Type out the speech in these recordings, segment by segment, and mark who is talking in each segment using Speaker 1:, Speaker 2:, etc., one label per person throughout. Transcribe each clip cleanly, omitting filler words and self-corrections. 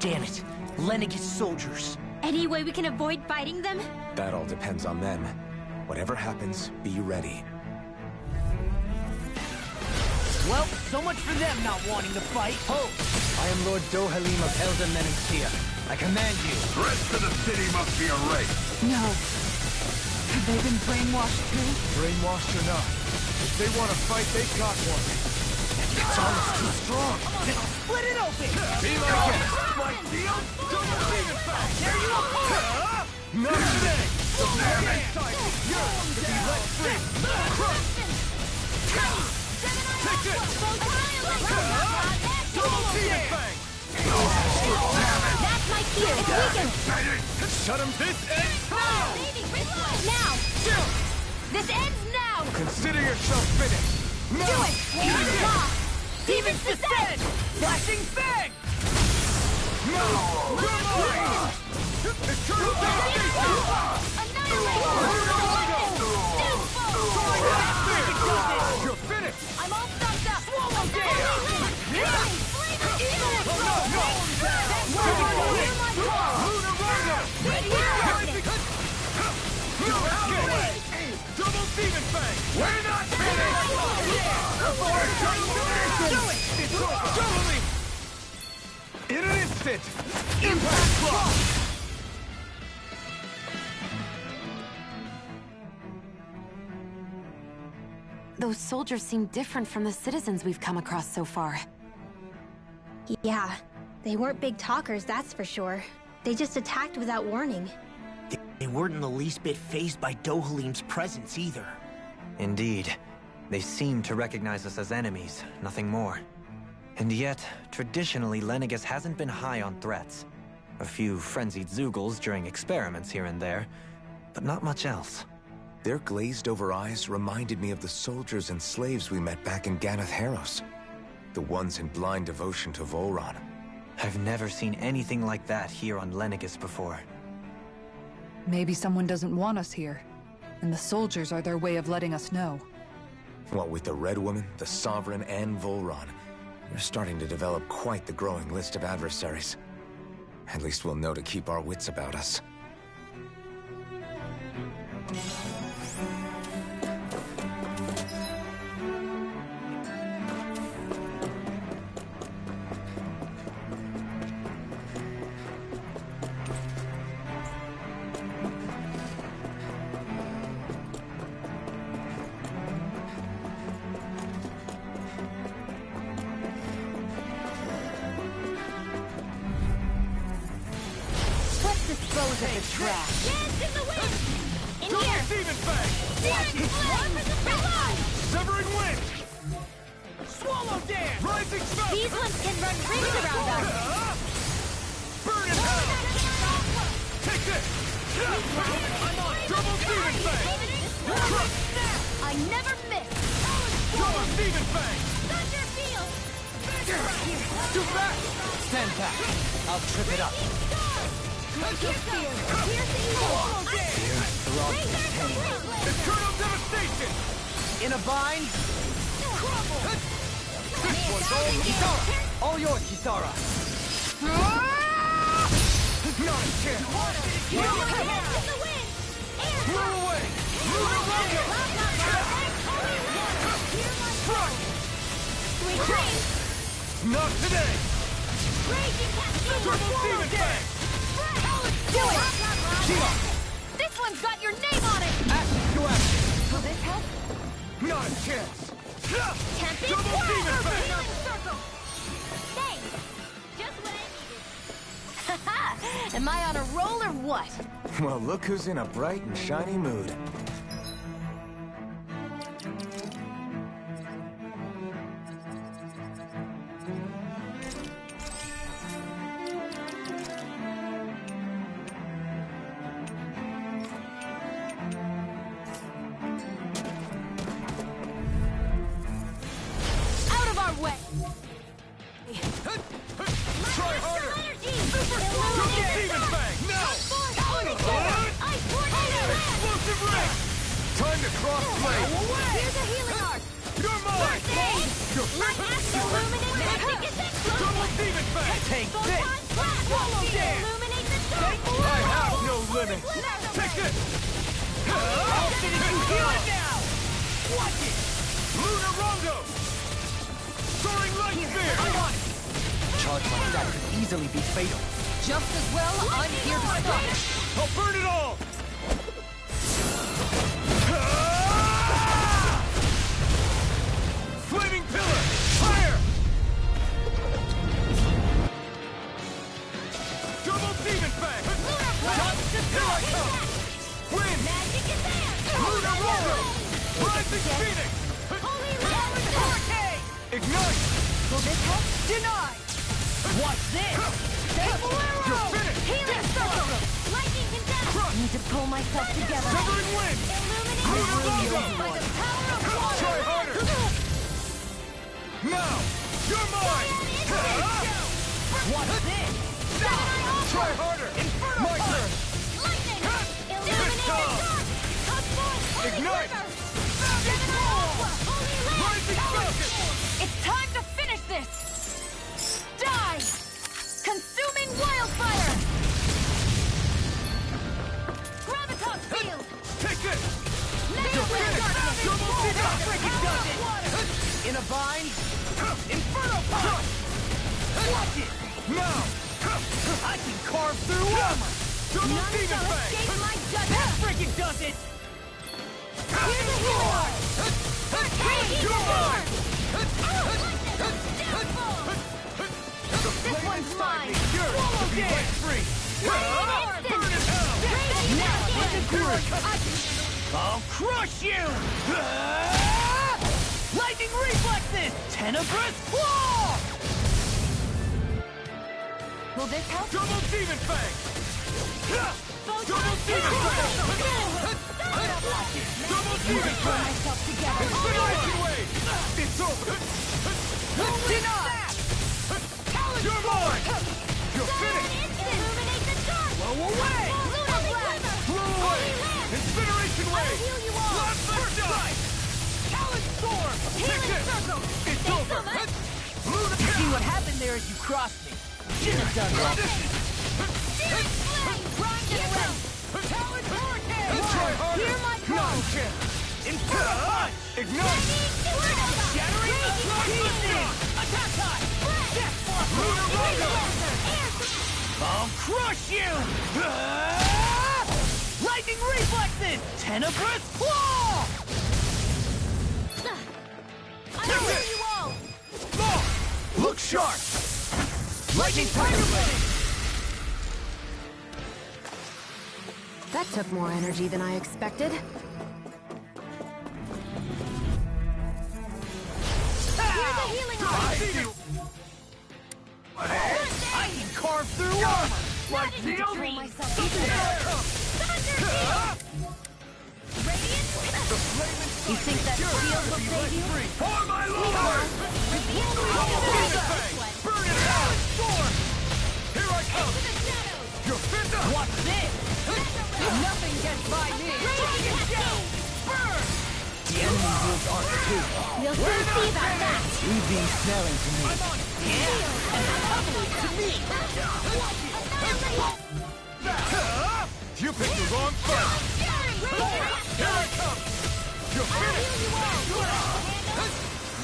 Speaker 1: Damn it. Lenegis soldiers.
Speaker 2: Any way we can avoid fighting them?
Speaker 3: That all depends on them. Whatever happens, be ready.
Speaker 1: Well, so much for them not wanting to fight.
Speaker 4: Ho! I am Lord Dohalim of Elda Menentia. I command you.
Speaker 5: The rest of the city must be erased.
Speaker 6: No. Have they been brainwashed too?
Speaker 4: Brainwashed or not, if they want to fight, they got one. It's almost too strong.
Speaker 1: Split it open!
Speaker 4: Be my guest.
Speaker 5: My deal? Don't leave it back!
Speaker 1: Tear you apart!
Speaker 4: Not today!
Speaker 5: Damn it!
Speaker 4: Yours to be let free! Crush! Take this! Double Demon Fang!
Speaker 2: That's my cue. It's weakened.
Speaker 4: Shut him this ends now!
Speaker 2: Now. This ends now.
Speaker 4: Consider yourself finished! No!
Speaker 2: Do it.
Speaker 1: Demons descend! Flashing Fang!
Speaker 4: No! Eternal devastation! You're finished!
Speaker 2: I'm all stumped up.
Speaker 1: Swallow
Speaker 4: Double Demon Fang!
Speaker 5: We're not finished!
Speaker 4: In an instant! Impact Block!
Speaker 7: Those soldiers seem different from the citizens we've come across so far.
Speaker 2: Yeah, they weren't big talkers, that's for sure. They just attacked without warning.
Speaker 1: They weren't in the least bit fazed by Dohalim's presence either.
Speaker 8: Indeed. They seem to recognize us as enemies, nothing more. And yet, traditionally, Lenegis hasn't been high on threats. A few frenzied Zeugles during experiments here and there, but not much else.
Speaker 3: Their glazed-over eyes reminded me of the soldiers and slaves we met back in Ganath Haros. The ones in blind devotion to Volron.
Speaker 8: I've never seen anything like that here on Lenegis before.
Speaker 6: Maybe someone doesn't want us here, and the soldiers are their way of letting us know.
Speaker 3: What with the Red Woman, the Sovereign, and Volron, we're starting to develop quite the growing list of adversaries. At least we'll know to keep our wits about us.
Speaker 1: Dispose of the trash.
Speaker 2: Dance in the wind! In
Speaker 4: Double
Speaker 2: here!
Speaker 4: Demon Fang!
Speaker 2: Demon Flame!
Speaker 4: Severing Wind!
Speaker 1: Swallow dance!
Speaker 4: Rising Smoke!
Speaker 2: These ones can run rings around us!
Speaker 4: Burn in hell! Take this!
Speaker 1: I'm on
Speaker 4: Double Demon Fang!
Speaker 2: I never miss!
Speaker 4: Double Demon Fang!
Speaker 2: Thunder Field!
Speaker 4: Too fast!
Speaker 8: Stand back! I'll trip it up.
Speaker 4: Eternal devastation!
Speaker 8: In a bind?
Speaker 4: This one's all Kisara!
Speaker 8: All yours, Kisara!
Speaker 4: Not a chance! Move away! Move away! Not today! Double Demon Fang!
Speaker 2: Do it! This one's got your name on it!
Speaker 4: Action to action!
Speaker 2: Will this help?
Speaker 4: Not a chance!
Speaker 2: Tempest
Speaker 4: Double Demon Fang!
Speaker 2: Healing circle! Thanks! Just what I needed. Am I on a roll or what?
Speaker 3: Well, look who's in a bright and shiny mood.
Speaker 4: Try harder! Double Demon Fang! Now! Explosive Ring! Time to cross blade!
Speaker 2: Here's a healing arc!
Speaker 4: You're mine! You're
Speaker 2: Light Axe Illuminate Magic is
Speaker 4: Double Demon Fang!
Speaker 8: Take this!
Speaker 5: Swallow dance!
Speaker 2: Illuminate the dark!
Speaker 4: I have no limits! Take this!
Speaker 5: I'll finish you here now! Watch it!
Speaker 4: Lunar Rondo! Soaring Light Spear!
Speaker 5: I'm on it!
Speaker 8: Charge like that could easily be fatal.
Speaker 6: Just as well, I'm here to stop it.
Speaker 4: I'll burn it all! Flaming Pillar! Fire! Double Demon Fang! Here I come! Wind!
Speaker 2: Magic is there!
Speaker 4: Lunar Rondo! Rising Phoenix!
Speaker 2: Holy
Speaker 5: Talon Hurricane!
Speaker 4: Ignite!
Speaker 6: Will this help? Denied!
Speaker 5: Watch this!
Speaker 4: You're finished!
Speaker 2: Healing circle! Lightning contempt!
Speaker 4: Crush!
Speaker 2: Need to pull myself together.
Speaker 4: Severing Wind!
Speaker 2: Illuminate
Speaker 4: Lunar Rondo!
Speaker 2: by the power of water!
Speaker 4: Try harder! Now! You're mine!
Speaker 5: Watch this!
Speaker 4: Try harder! My turn!
Speaker 2: Lightning! Illuminate the dark! Come forth! Holy
Speaker 4: Ignite!
Speaker 2: river! Seven Holy land!
Speaker 4: Rising Falcon!
Speaker 6: It's time to finish this! Die! Consuming wildfire!
Speaker 2: Graviton field!
Speaker 4: Take it!
Speaker 2: You're
Speaker 4: finished! Double Demon!
Speaker 5: Freaking does it! In a bind? Inferno Punch! Watch it!
Speaker 4: Now!
Speaker 5: I can carve through armor!
Speaker 4: Double
Speaker 2: None
Speaker 4: Demon
Speaker 2: shall
Speaker 4: Fang!
Speaker 2: escape my
Speaker 5: That
Speaker 2: judgment!
Speaker 5: freaking does it!
Speaker 2: Here's the healing art!
Speaker 4: You're mine!
Speaker 2: This one's mine!
Speaker 5: Swallow dance!
Speaker 4: Free!
Speaker 2: Burn
Speaker 4: in hell!
Speaker 2: Now, with the group!
Speaker 5: I'll crush you! Lightning reflexes! Tenebrous claw!
Speaker 6: Will this help?
Speaker 4: Double Demon Fang! Double Demon Fang! Double Demon
Speaker 2: Pull
Speaker 4: Fang!
Speaker 2: myself together!
Speaker 4: Incineration Wave! It's over!
Speaker 6: Denied!
Speaker 4: You're mine! You're finished!
Speaker 2: Illuminate the dark!
Speaker 5: Blow away!
Speaker 2: Lunar blast!
Speaker 4: Blow away! Incineration
Speaker 2: I'll
Speaker 4: Wave!
Speaker 2: heal you all!
Speaker 4: Blast the dust!
Speaker 5: Talon Storm!
Speaker 4: Take this!
Speaker 5: Circle!
Speaker 4: It's
Speaker 2: Thanks
Speaker 4: over!
Speaker 2: so much!
Speaker 5: You see what happened there as you crossed me? Shouldn't have done that.
Speaker 2: Searing flame! Grind and rest!
Speaker 5: Talon Hurricane!
Speaker 4: Try harder!
Speaker 2: Hear my call!
Speaker 4: None can!
Speaker 5: Inferno Punch!
Speaker 4: Ignite!
Speaker 5: Shattering pieces! Attack time! Death Blossom!
Speaker 4: Lunar Rondo!
Speaker 5: I'll crush you! Lightning reflexes! Tenebrous claw!
Speaker 2: I'll heal you all!
Speaker 4: Law! Look sharp!
Speaker 5: Lightning Tiger Blade!
Speaker 7: That took more energy than I expected.
Speaker 2: Here's a healing
Speaker 4: I
Speaker 2: art!
Speaker 4: see you!
Speaker 5: I can carve through armor!
Speaker 4: Like
Speaker 2: Need to
Speaker 4: steel?
Speaker 2: pull myself together! Thunder field! Radiant! You think that shield will save you?
Speaker 4: For my lord!
Speaker 2: Radiant!
Speaker 4: Burn it out! Storm! Here I come!
Speaker 2: Into the shadows!
Speaker 4: You're fit to...
Speaker 5: What's this?
Speaker 6: Nothing gets by me!
Speaker 2: Radiant shell!
Speaker 5: Burn! The enemy wolves are too.
Speaker 2: We'll soon see about that!
Speaker 8: Leave these smelling to me.
Speaker 5: To me!
Speaker 4: You picked the wrong fight! Here I come! You're finished!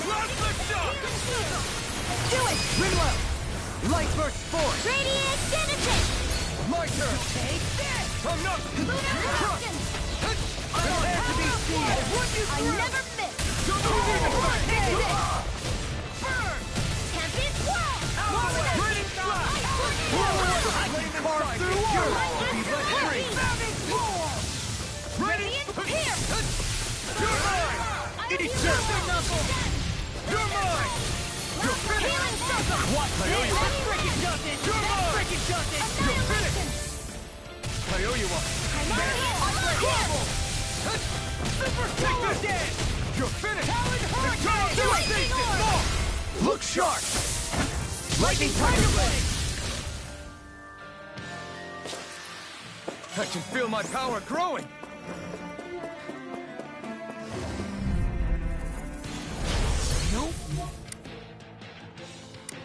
Speaker 4: Blast the shot!
Speaker 5: Do it! Rinlow! Light burst force!
Speaker 2: Radiant Genesis!
Speaker 4: My turn!
Speaker 5: Take this!
Speaker 4: I'm not...
Speaker 2: Lunar
Speaker 5: Prepare to be seen!
Speaker 2: I never miss!
Speaker 4: Double Demon Fang!
Speaker 5: Burn!
Speaker 2: Tempest Swirl!
Speaker 4: Radiant Slash!
Speaker 5: I can carve through armor!
Speaker 4: Be let free!
Speaker 2: Radiant Pierce!
Speaker 4: You're mine!
Speaker 2: I'll heal
Speaker 4: Just
Speaker 2: you
Speaker 4: a knuckle! You're mine! You're finished!
Speaker 2: Healing Circle!
Speaker 5: What?
Speaker 4: I owe you
Speaker 5: That
Speaker 4: one!
Speaker 5: freaking does it!
Speaker 4: You're
Speaker 5: That
Speaker 4: mine!
Speaker 5: freaking does it!
Speaker 4: You're finished! I owe you one!
Speaker 5: Super Solar Dance!
Speaker 4: You're finished!
Speaker 5: Talon Hurricane!
Speaker 2: Lightning Orb!
Speaker 4: Look sharp!
Speaker 5: Lightning Tiger Blade!
Speaker 4: I can feel my power growing!
Speaker 5: Nope.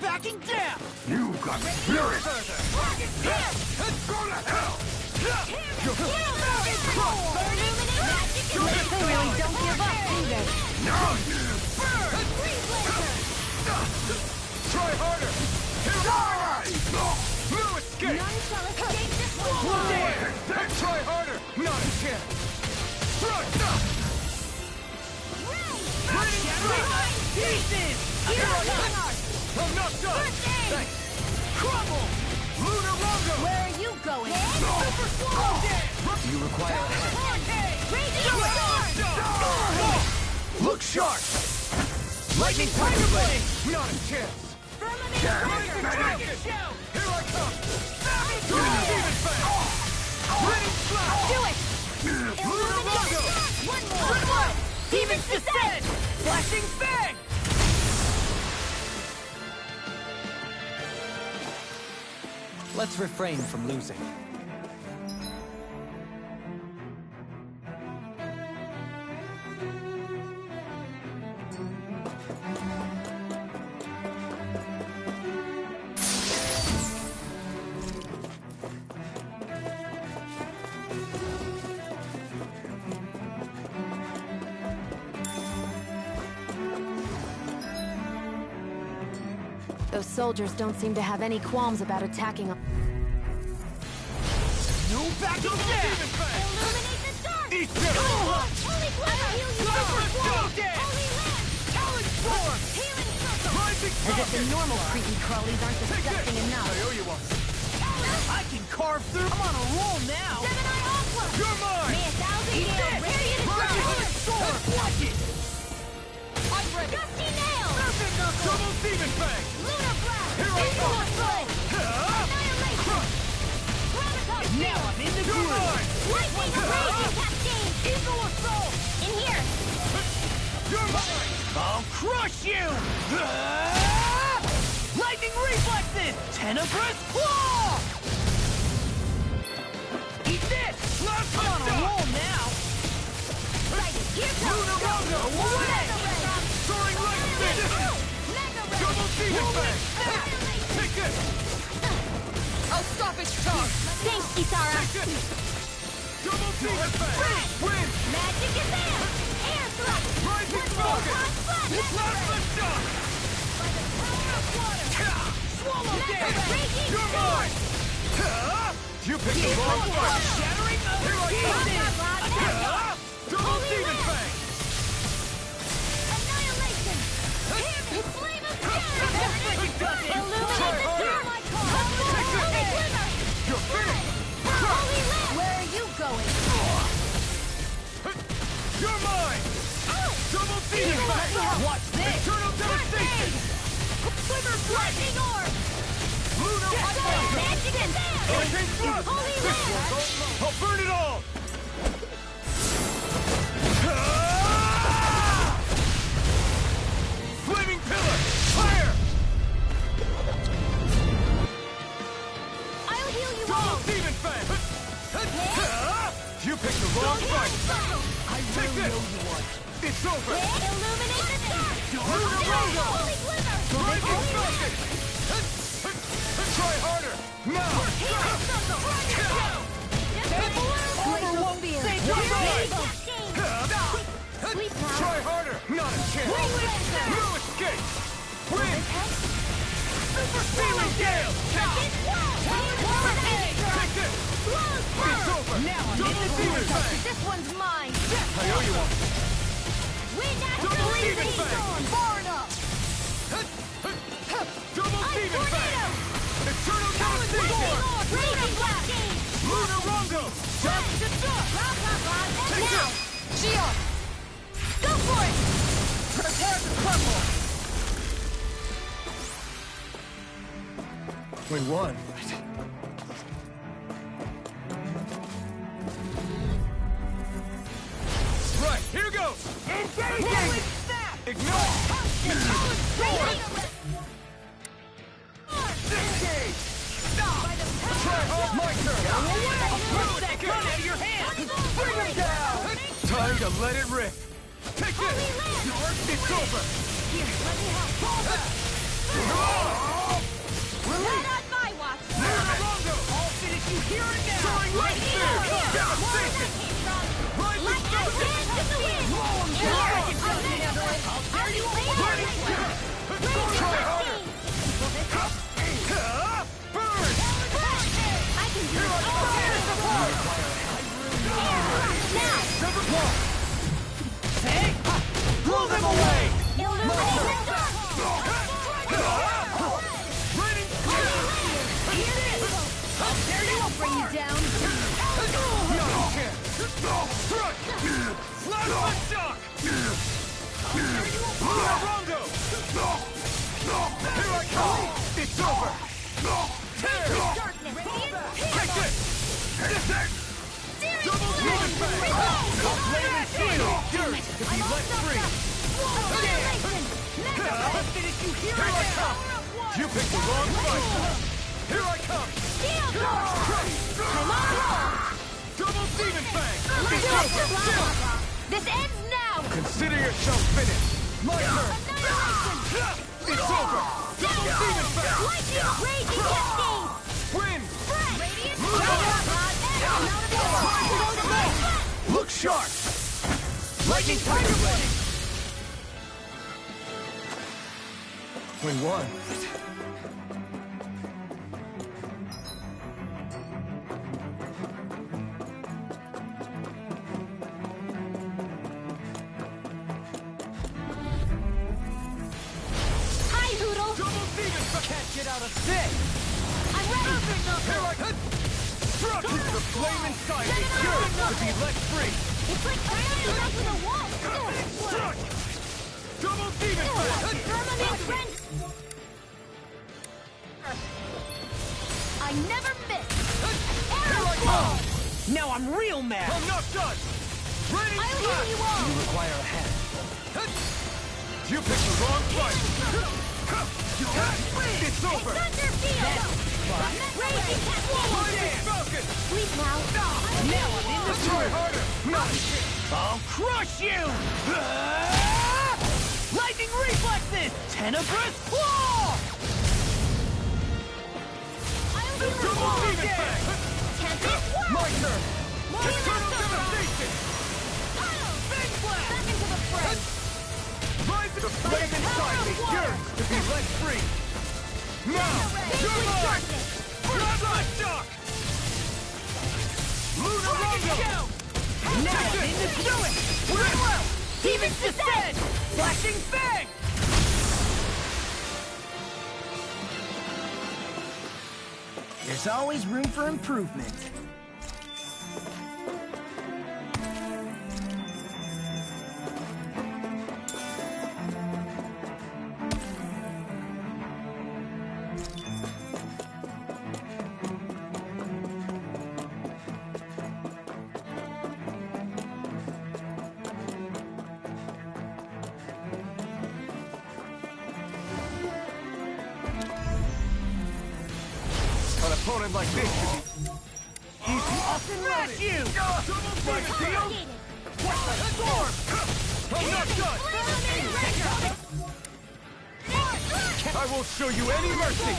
Speaker 5: Backing down!
Speaker 4: You've got spirit! Go to hell!
Speaker 2: They really don't give up, do they?
Speaker 4: Now you burn! Try harder! No escape!
Speaker 2: None shall escape this one.
Speaker 4: Try harder! Not a chance!
Speaker 2: Pieces!
Speaker 4: I'm not done! Thanks! Crumble! Lunar Rongo!
Speaker 2: Where are you going?
Speaker 4: Super Swallow Dance!
Speaker 3: You require a hand.
Speaker 4: Look sharp! Lightning Tiger Blade! Not a chance! Dragon Show! Here I come! Demon Fang! Ready Slap!
Speaker 2: Do it!
Speaker 4: Lunar Rongo!
Speaker 2: One more!
Speaker 5: Demon's Descent! Flashing Fang!
Speaker 8: Let's refrain from losing.
Speaker 7: Those soldiers don't seem to have any qualms about attacking them.
Speaker 4: No backing down! Demon Fang!
Speaker 2: Illuminate the dark!
Speaker 4: Eat them!
Speaker 2: Holy Glitter! Heal you!
Speaker 4: Super Swallow Dance!
Speaker 2: Holy Land!
Speaker 4: Talon Storm!
Speaker 2: Healing Circle!
Speaker 4: Rising
Speaker 5: As if the
Speaker 4: Falcon!
Speaker 5: normal creepy crawlies aren't disgusting enough.
Speaker 4: I owe you one.
Speaker 5: I can carve through. I'm on a roll now.
Speaker 2: Seven-Eye Aqua!
Speaker 4: You're mine!
Speaker 2: May a thousand gales radiant
Speaker 4: Rising Storm! Watch it!
Speaker 2: I'm ready! Dusty Nail!
Speaker 4: Serpent Knuckle! Double Demon Fang!
Speaker 2: Lunar Blast!
Speaker 4: Here I go!
Speaker 2: Annihilation! Chronicles!
Speaker 5: Now I'm in the
Speaker 4: You're
Speaker 5: groove.
Speaker 4: mine!
Speaker 2: Lightning Raging Cascade!
Speaker 4: Eagle Assault!
Speaker 2: In here!
Speaker 4: You're mine!
Speaker 5: I'll crush you! Lightning reflexes! Tenebrous claw! Eat this!
Speaker 4: Last
Speaker 5: I'm on a
Speaker 4: touchdown!
Speaker 5: roll now.
Speaker 2: Sighted! Here comes!
Speaker 4: Lunar Rongo!
Speaker 2: Mega Red!
Speaker 4: Soaring Light Fist!
Speaker 2: Mega Red!
Speaker 4: Double Demon Fang!
Speaker 2: Annihilation!
Speaker 4: Take this!
Speaker 5: I'll stop its charge.
Speaker 2: Thanks, Kisara!
Speaker 4: Take this! Double Demon Fang! Win!
Speaker 2: Magic is there! Air thrust!
Speaker 4: Rising
Speaker 2: One more
Speaker 4: Falcon!
Speaker 2: cross flat!
Speaker 4: Last lift off!
Speaker 2: By the power of water!
Speaker 4: Swallow
Speaker 2: Mega
Speaker 4: Dance!
Speaker 2: Raging
Speaker 4: You're
Speaker 2: Storm!
Speaker 4: mine! You picked the wrong fight!
Speaker 5: Shattering of
Speaker 4: Here I
Speaker 5: pieces.
Speaker 4: come! Double
Speaker 2: Holy
Speaker 4: Demon
Speaker 2: Land!
Speaker 4: Fang!
Speaker 2: Annihilation! Hear me! Flame of Terror! Illuminate
Speaker 4: Try
Speaker 2: the
Speaker 4: harder.
Speaker 2: storm I call! Holy Glimmer!
Speaker 4: You're finished!
Speaker 2: Holy Land!
Speaker 5: Where are you going?
Speaker 4: You're mine! Double Demon Fang!
Speaker 5: Watch this.
Speaker 4: Eternal Devastation!
Speaker 2: Quiver flashing orb!
Speaker 4: Lunar Rongo!
Speaker 2: Magic is there!
Speaker 4: Arcane Thrust!
Speaker 2: Holy
Speaker 4: This
Speaker 2: Land!
Speaker 4: one's I'll burn it all! Flaming Pillar! Fire!
Speaker 2: I'll heal you
Speaker 4: Double
Speaker 2: all!
Speaker 4: Demon Fang! You picked the wrong fight! Take this! It's over!
Speaker 2: Illuminate the dark!
Speaker 4: Lunar Rongo!
Speaker 2: Holy Glimmer!
Speaker 4: Rising
Speaker 2: Holy Land!
Speaker 4: Falcon! Try harder! Now!
Speaker 2: Healing Circle!
Speaker 5: Order won't be
Speaker 4: You're mine! Try harder! Not a chance! No escape! Win! Super Stealing Gale! Take this! It's over!
Speaker 5: Now I'm
Speaker 4: Double
Speaker 5: in the
Speaker 4: Demon
Speaker 5: groove.
Speaker 4: Fang!
Speaker 5: This one's mine.
Speaker 4: I owe you one! Double Demon Fang!
Speaker 5: Far enough.
Speaker 4: Double Demon Fang! Eternal Devastation! Lunar Rongo! Take
Speaker 2: Now!
Speaker 4: this!
Speaker 5: Shion,
Speaker 2: Go for it!
Speaker 5: prepare to crumble.
Speaker 3: We won.
Speaker 4: Right, here goes!
Speaker 5: Rolling snap.
Speaker 4: Ignite!
Speaker 5: Engage. Stop.
Speaker 4: Try hard! My turn!
Speaker 5: Rip that gun out of your hand. Bring him down.
Speaker 4: Time to let it rip! Take this! It's over!
Speaker 2: Here, let me help.
Speaker 4: Oh!
Speaker 2: Not on my watch!
Speaker 4: Lunar Rongo! Soaring light spear! Devastation! Rising circuit! Try harder! Burn! Here I come! Blow them away! Raining
Speaker 2: How dare you! I'll bring you down!
Speaker 4: no chance! Strike! Plasma shock! Rongo! Here I come! It's over! Tear! Take this! Double demon bang! Flame and shield! Yours to be let free! Here I come! You picked the wrong fight! Here I come! Double demon bang!
Speaker 2: This ends now!
Speaker 4: Consider yourself finished! My turn! It's over! Double demon bang!
Speaker 2: Lightning raging cascade!
Speaker 4: Win!
Speaker 2: Radiant
Speaker 4: Look sharp! Lightning tiger ready! Win one.
Speaker 2: Hi, Hoodle!
Speaker 4: Double demon bang!
Speaker 5: Can't get out of this!
Speaker 2: I'm ready!
Speaker 4: Here I come! Struck! The flame inside is yours to be let free!
Speaker 2: It's like firing up with a wall!
Speaker 4: Struck! Double demon bang!
Speaker 2: I never miss!
Speaker 4: Here I come!
Speaker 5: Now I'm real mad!
Speaker 4: I'm not done! Raining
Speaker 2: I'll heal
Speaker 4: flash!
Speaker 2: you all!
Speaker 5: You require a hand.
Speaker 4: You picked the wrong fight! It's over!
Speaker 2: Thunder field! Raging cascade!
Speaker 4: Rising falcon!
Speaker 2: Sleep now!
Speaker 5: Now I'm in the
Speaker 4: Try harder!
Speaker 5: I'll crush you! Lightning reflexes! Tenebrous claw!
Speaker 2: I'll heal you
Speaker 4: Double
Speaker 2: all!
Speaker 4: demon bang!
Speaker 2: Tempest
Speaker 4: My
Speaker 2: whirl!
Speaker 4: turn! Eternal devastation!
Speaker 2: Big blast! Back into the fray!
Speaker 4: Rise the flame inside me! Yours to be let free! Now! You're mine! Plasma shock! Lunar Rondo!
Speaker 5: Now I'm in the do it! Well! Demons descend! Flashing fang! There's always room for improvement.
Speaker 4: An opponent like this should be easy.
Speaker 5: Smash you!
Speaker 4: Like deal? What the storm? I'm not done! I won't show you any mercy!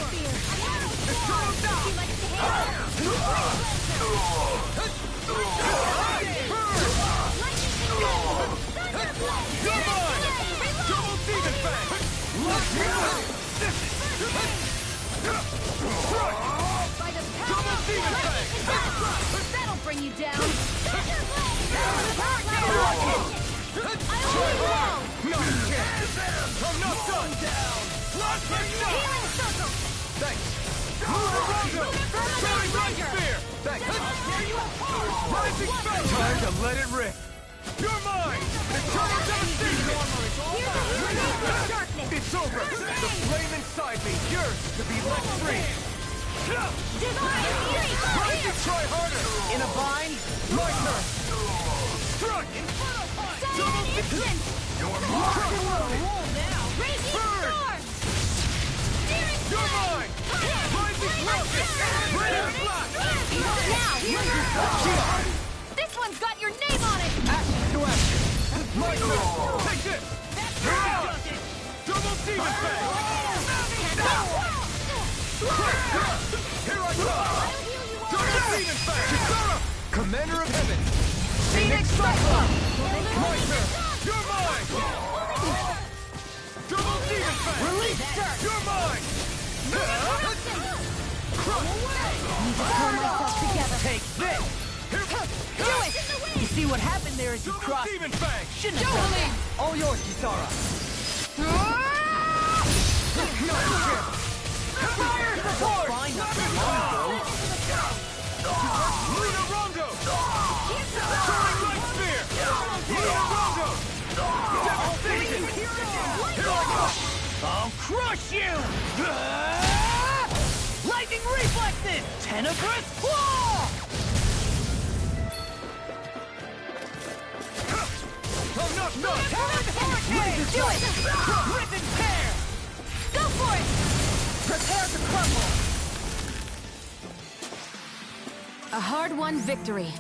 Speaker 4: You're mine! Double demon bang! Double demon bang!
Speaker 2: That'll bring you down!
Speaker 4: No chance! I'm not done! Lost my shot! Thanks! Rondo! Soaring light spear! Thanks! Rising spell! Time to let it rip! You're mine! Eternal devastation! It's over! The flame inside me, yours to be let free! Rising, try harder!
Speaker 5: In a bind?
Speaker 4: My turn! Struck! Double demon! You're mine! You're mine! Rising rocket! Raining flash!
Speaker 2: This one's got your name on it!
Speaker 4: Action to action! My turn! Take this! Double demon bang! Here I come! Double demon
Speaker 5: big cycle!
Speaker 4: My turn! You're mine! Double demon fang!
Speaker 5: Release Dirt!
Speaker 4: You're mine! Crush!
Speaker 2: Need to pull myself together.
Speaker 5: Take this!
Speaker 2: Do it!
Speaker 5: You see what happened there is you
Speaker 4: Double
Speaker 5: crossed...
Speaker 4: demon fang!
Speaker 5: Shouldn't have done that. All yours, Kisara. Fire support!
Speaker 1: Fine, not too long ago.
Speaker 4: Luna Rondo! Soaring Light Spear! Luna Rondo! Devastation! Here I go!
Speaker 5: I'll crush you! Lightning reflexes! Tenebrous claw!
Speaker 4: I'm not done!
Speaker 5: Hurricane! Do it! Rip and tear!
Speaker 2: Go for it!
Speaker 5: Prepare to crumble!
Speaker 2: A hard-won victory.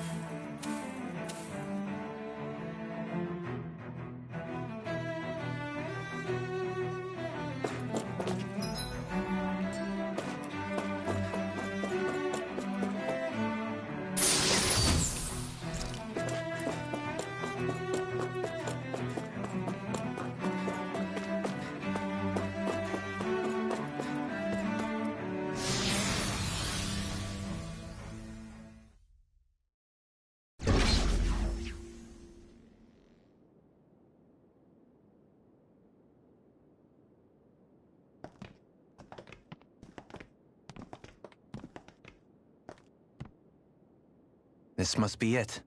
Speaker 8: This must be it.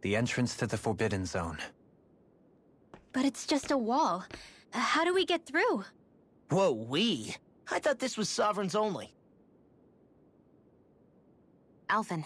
Speaker 8: The entrance to the Forbidden Zone.
Speaker 2: But it's just a wall. How do we get through?
Speaker 1: Whoa, we? I thought this was Sovereigns only.
Speaker 7: Alphen.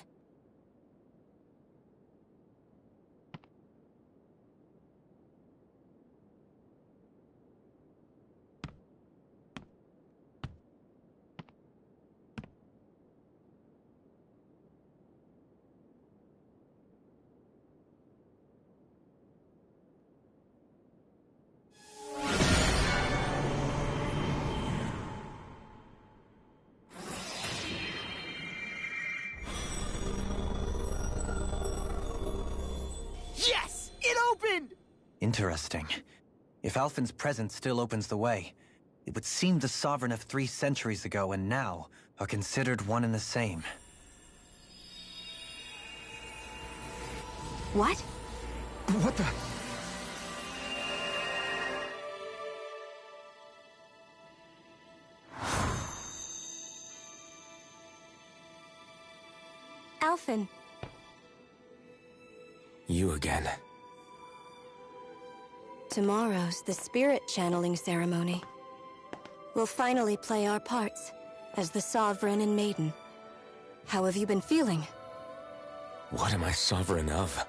Speaker 1: Yes! It opened!
Speaker 8: Interesting. If Alphen's presence still opens the way, it would seem the Sovereign of 3 centuries ago and now are considered one and the same.
Speaker 7: What?
Speaker 3: What the?
Speaker 7: Alphen.
Speaker 3: You again.
Speaker 9: Tomorrow's the spirit channeling ceremony. We'll finally play our parts as the Sovereign and Maiden. How have you been feeling?
Speaker 3: What am I sovereign of?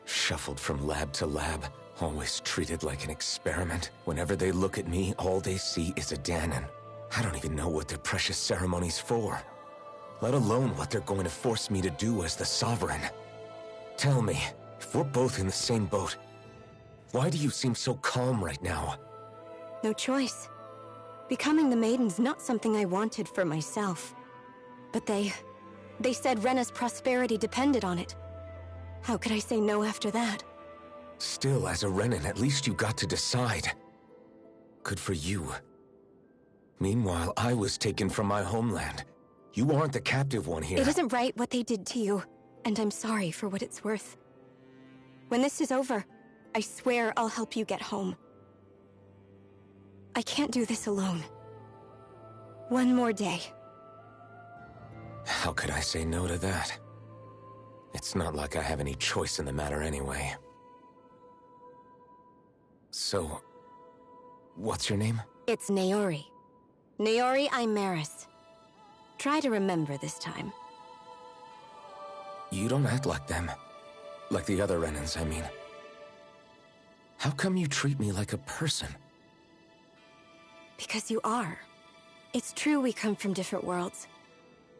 Speaker 3: Shuffled from lab to lab, always treated like an experiment. Whenever they look at me, all they see is a Danon. I don't even know what their precious ceremony's for. Let alone what they're going to force me to do as the Sovereign. Tell me, if we're both in the same boat, why do you seem so calm right now?
Speaker 9: No choice. Becoming the Maiden's not something I wanted for myself. But they said Rena's prosperity depended on it. How could I say no after that?
Speaker 3: Still, as a Renan, at least you got to decide. Good for you. Meanwhile, I was taken from my homeland. You aren't the captive one here.
Speaker 9: It isn't right what they did to you, and I'm sorry for what it's worth. When this is over, I swear I'll help you get home. I can't do this alone. One more day.
Speaker 3: How could I say no to that? It's not like I have any choice in the matter anyway. So, what's your name?
Speaker 9: It's Naori. Naori Imaris. Try to remember this time.
Speaker 3: You don't act like them. Like the other Renans, I mean. How come you treat me like a person?
Speaker 9: Because you are. It's true we come from different worlds.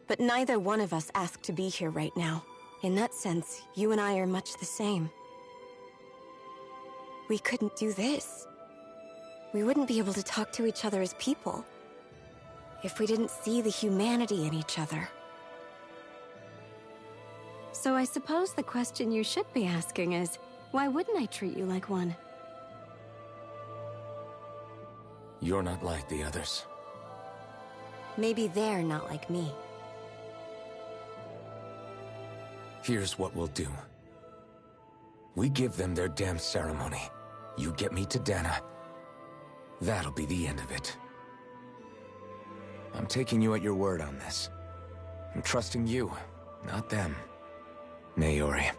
Speaker 9: But neither one of us asked to be here right now. In that sense, you and I are much the same. We couldn't do this. We wouldn't be able to talk to each other as people if we didn't see the humanity in each other. So I suppose the question you should be asking is, why wouldn't I treat you like one?
Speaker 3: You're not like the others.
Speaker 9: Maybe they're not like me.
Speaker 3: Here's what we'll do. We give them their damn ceremony. You get me to Dana. That'll be the end of it. I'm taking you at your word on this. I'm trusting you, not them. Naori.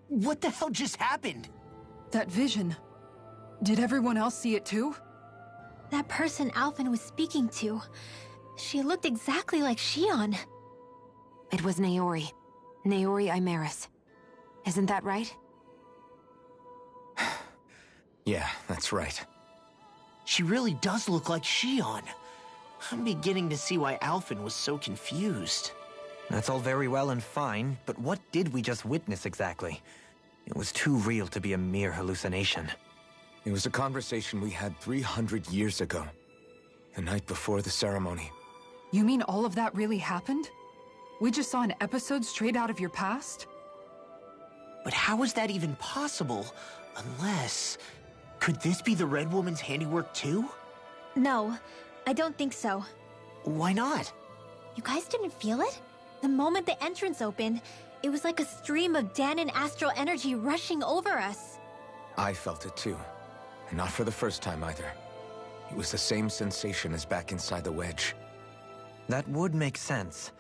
Speaker 1: What the hell just happened?
Speaker 6: That vision. Did everyone else see it too?
Speaker 2: That person Alphen was speaking to, she looked exactly like Shion.
Speaker 7: It was Naori. Naori Imaris. Isn't that right?
Speaker 3: Yeah, that's right.
Speaker 1: She really does look like Shion. I'm beginning to see why Alphen was so confused.
Speaker 8: That's all very well and fine, but what did we just witness exactly? It was too real to be a mere hallucination.
Speaker 3: It was a conversation we had 300 years ago. The night before the ceremony.
Speaker 6: You mean all of that really happened? We just saw an episode straight out of your past?
Speaker 1: But how is that even possible? Unless... Could this be the Red Woman's handiwork too?
Speaker 2: No, I don't think so.
Speaker 1: Why not?
Speaker 2: You guys didn't feel it? The moment the entrance opened, it was like a stream of Danon astral energy rushing over us.
Speaker 3: I felt it too. And not for the first time either. It was the same sensation as back inside the wedge.
Speaker 8: That would make sense.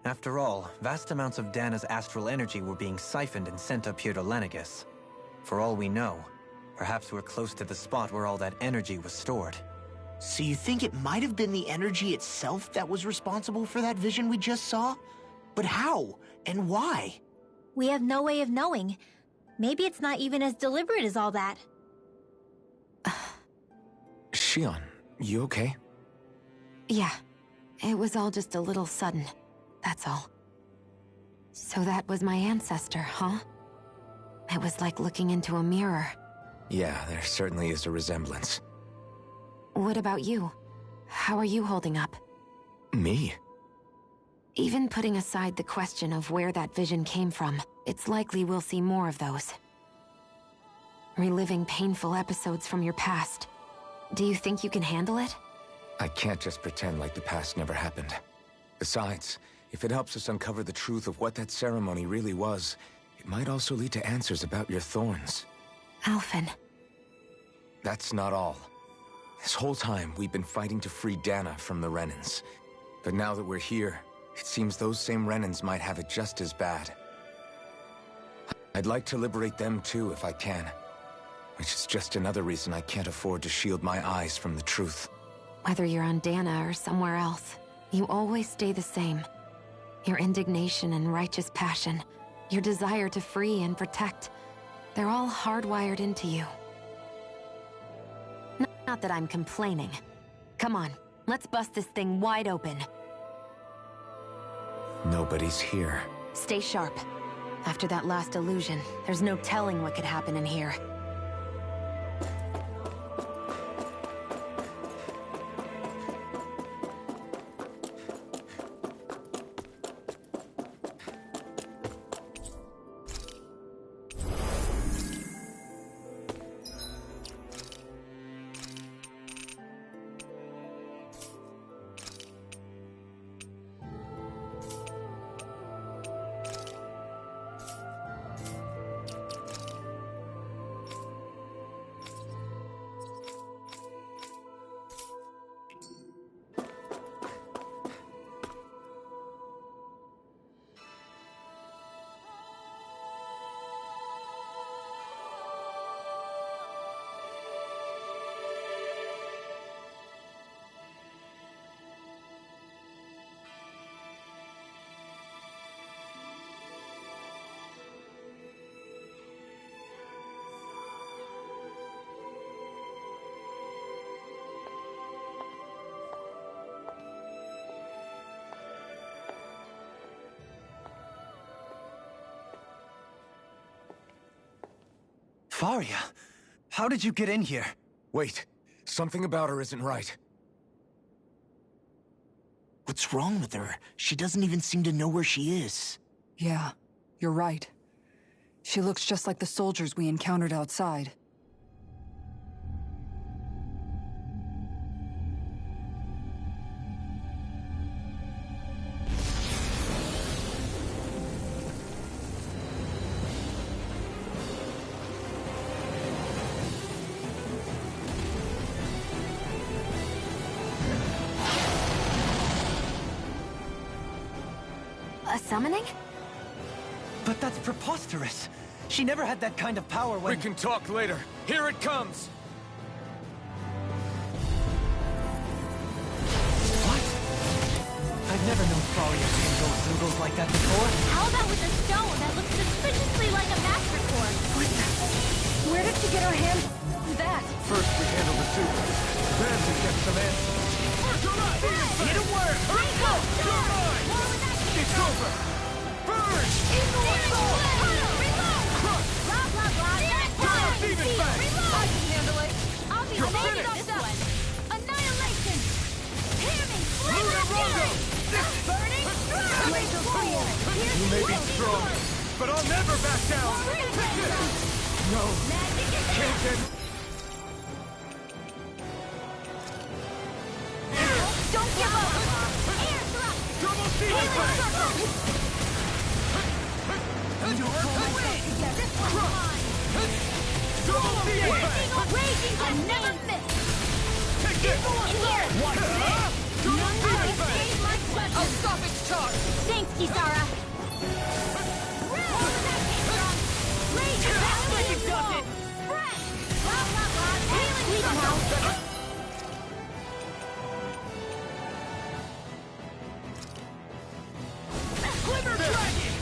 Speaker 8: After all, vast amounts of Dana's astral energy were being siphoned and sent up here to Lenegus. For all we know, perhaps we're close to the spot where all that energy was stored.
Speaker 1: So you think it might have been the energy itself that was responsible for that vision we just saw? But how? And why?
Speaker 2: We have no way of knowing. Maybe it's not even as deliberate as all that.
Speaker 3: Shion, you okay?
Speaker 7: Yeah. It was all just a little sudden. That's all. So that was my ancestor, huh? It was like looking into a mirror.
Speaker 3: Yeah, there certainly is a resemblance.
Speaker 7: What about you? How are you holding up?
Speaker 3: Me?
Speaker 7: Even putting aside the question of where that vision came from, it's likely we'll see more of those. Reliving painful episodes from your past. Do you think you can handle it?
Speaker 3: I can't just pretend like the past never happened. Besides, if it helps us uncover the truth of what that ceremony really was, it might also lead to answers about your thorns.
Speaker 7: Alphen.
Speaker 3: That's not all. This whole time, we've been fighting to free Dana from the Renans. But now that we're here, it seems those same Renans might have it just as bad. I'd like to liberate them too, if I can. Which is just another reason I can't afford to shield my eyes from the truth.
Speaker 7: Whether you're on Dana or somewhere else, you always stay the same. Your indignation and righteous passion, your desire to free and protect, they're all hardwired into you. Not that I'm complaining. Come on, let's bust this thing wide open.
Speaker 3: Nobody's here.
Speaker 7: Stay sharp. After that last illusion, there's no telling what could happen in here.
Speaker 8: Faria, how did you get in here?
Speaker 3: Wait, something about her isn't right.
Speaker 1: What's wrong with her? She doesn't even seem to know where she is.
Speaker 6: Yeah, you're right. She looks just like the soldiers we encountered outside.
Speaker 7: A summoning?
Speaker 8: But that's preposterous. She never had that kind of power when...
Speaker 3: We can talk later. Here it comes!
Speaker 8: What? I've never known Faria to control Zoogles like that before.
Speaker 2: How about with a stone that looks suspiciously like a master core?
Speaker 6: What the... Where did she get her hands on that?
Speaker 4: First we handle the Zoogles, then we get some answers.
Speaker 5: Hit a word!
Speaker 2: Go! More with that kick!
Speaker 4: It's over! Burn!
Speaker 2: Blah, blah, blah.
Speaker 4: Demon Fang!
Speaker 2: I can handle it. I'll be
Speaker 4: You're
Speaker 2: holding
Speaker 4: finished.
Speaker 2: this one. Annihilation! Hear me! Flame
Speaker 4: Luna
Speaker 2: of
Speaker 4: Rondo!
Speaker 2: fury! Burning strike! Laser fire!
Speaker 4: You may be strong, but I'll never back down! No,
Speaker 2: Magic is
Speaker 4: can't get...
Speaker 2: Don't give up! Air thrust!
Speaker 4: Double Demon Fang!
Speaker 2: This one's mine!
Speaker 4: Double Demon Fang!
Speaker 2: Raging I never miss!
Speaker 4: Take it!
Speaker 2: In here!
Speaker 4: Double Demon Fang!
Speaker 2: Save my judgment!
Speaker 5: I'll stop its charge!
Speaker 2: Thanks, Kisara! Raging
Speaker 5: like it does it.
Speaker 2: Fresh! Blah, blah, blah! Healing circle!
Speaker 5: Glimmer Dragon!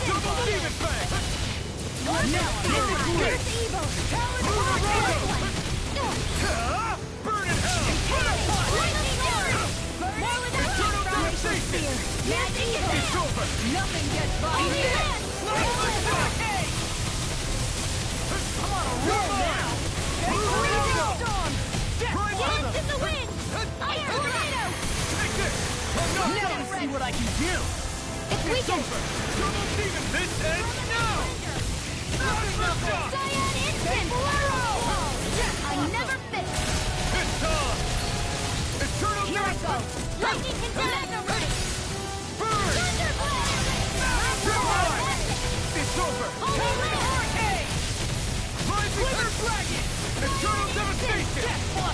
Speaker 4: Double Demon Fang!
Speaker 2: Here's evil!
Speaker 4: Burn in hell!
Speaker 2: More with that
Speaker 4: Turtle Devastation!
Speaker 2: Magic is
Speaker 4: It's over!
Speaker 2: Nothing gets by me!
Speaker 5: I'm on a roll now!
Speaker 2: Freezing storm!
Speaker 4: Prime
Speaker 2: Dance
Speaker 4: Hunter!
Speaker 2: in the wind! Iron tornado!
Speaker 4: Take this! I'm not
Speaker 5: Now
Speaker 4: done!
Speaker 5: to see what I can do!
Speaker 2: It's weakened!
Speaker 4: Double Demon! This ends now!
Speaker 2: Cyan instant! I never miss!
Speaker 4: It's on! Eternal
Speaker 2: Here I go! Lightning condemn!
Speaker 4: Burn!
Speaker 2: Thunderblast!
Speaker 4: It's over!
Speaker 2: Holy land!
Speaker 4: Rising Dragon! Eternal Devastation!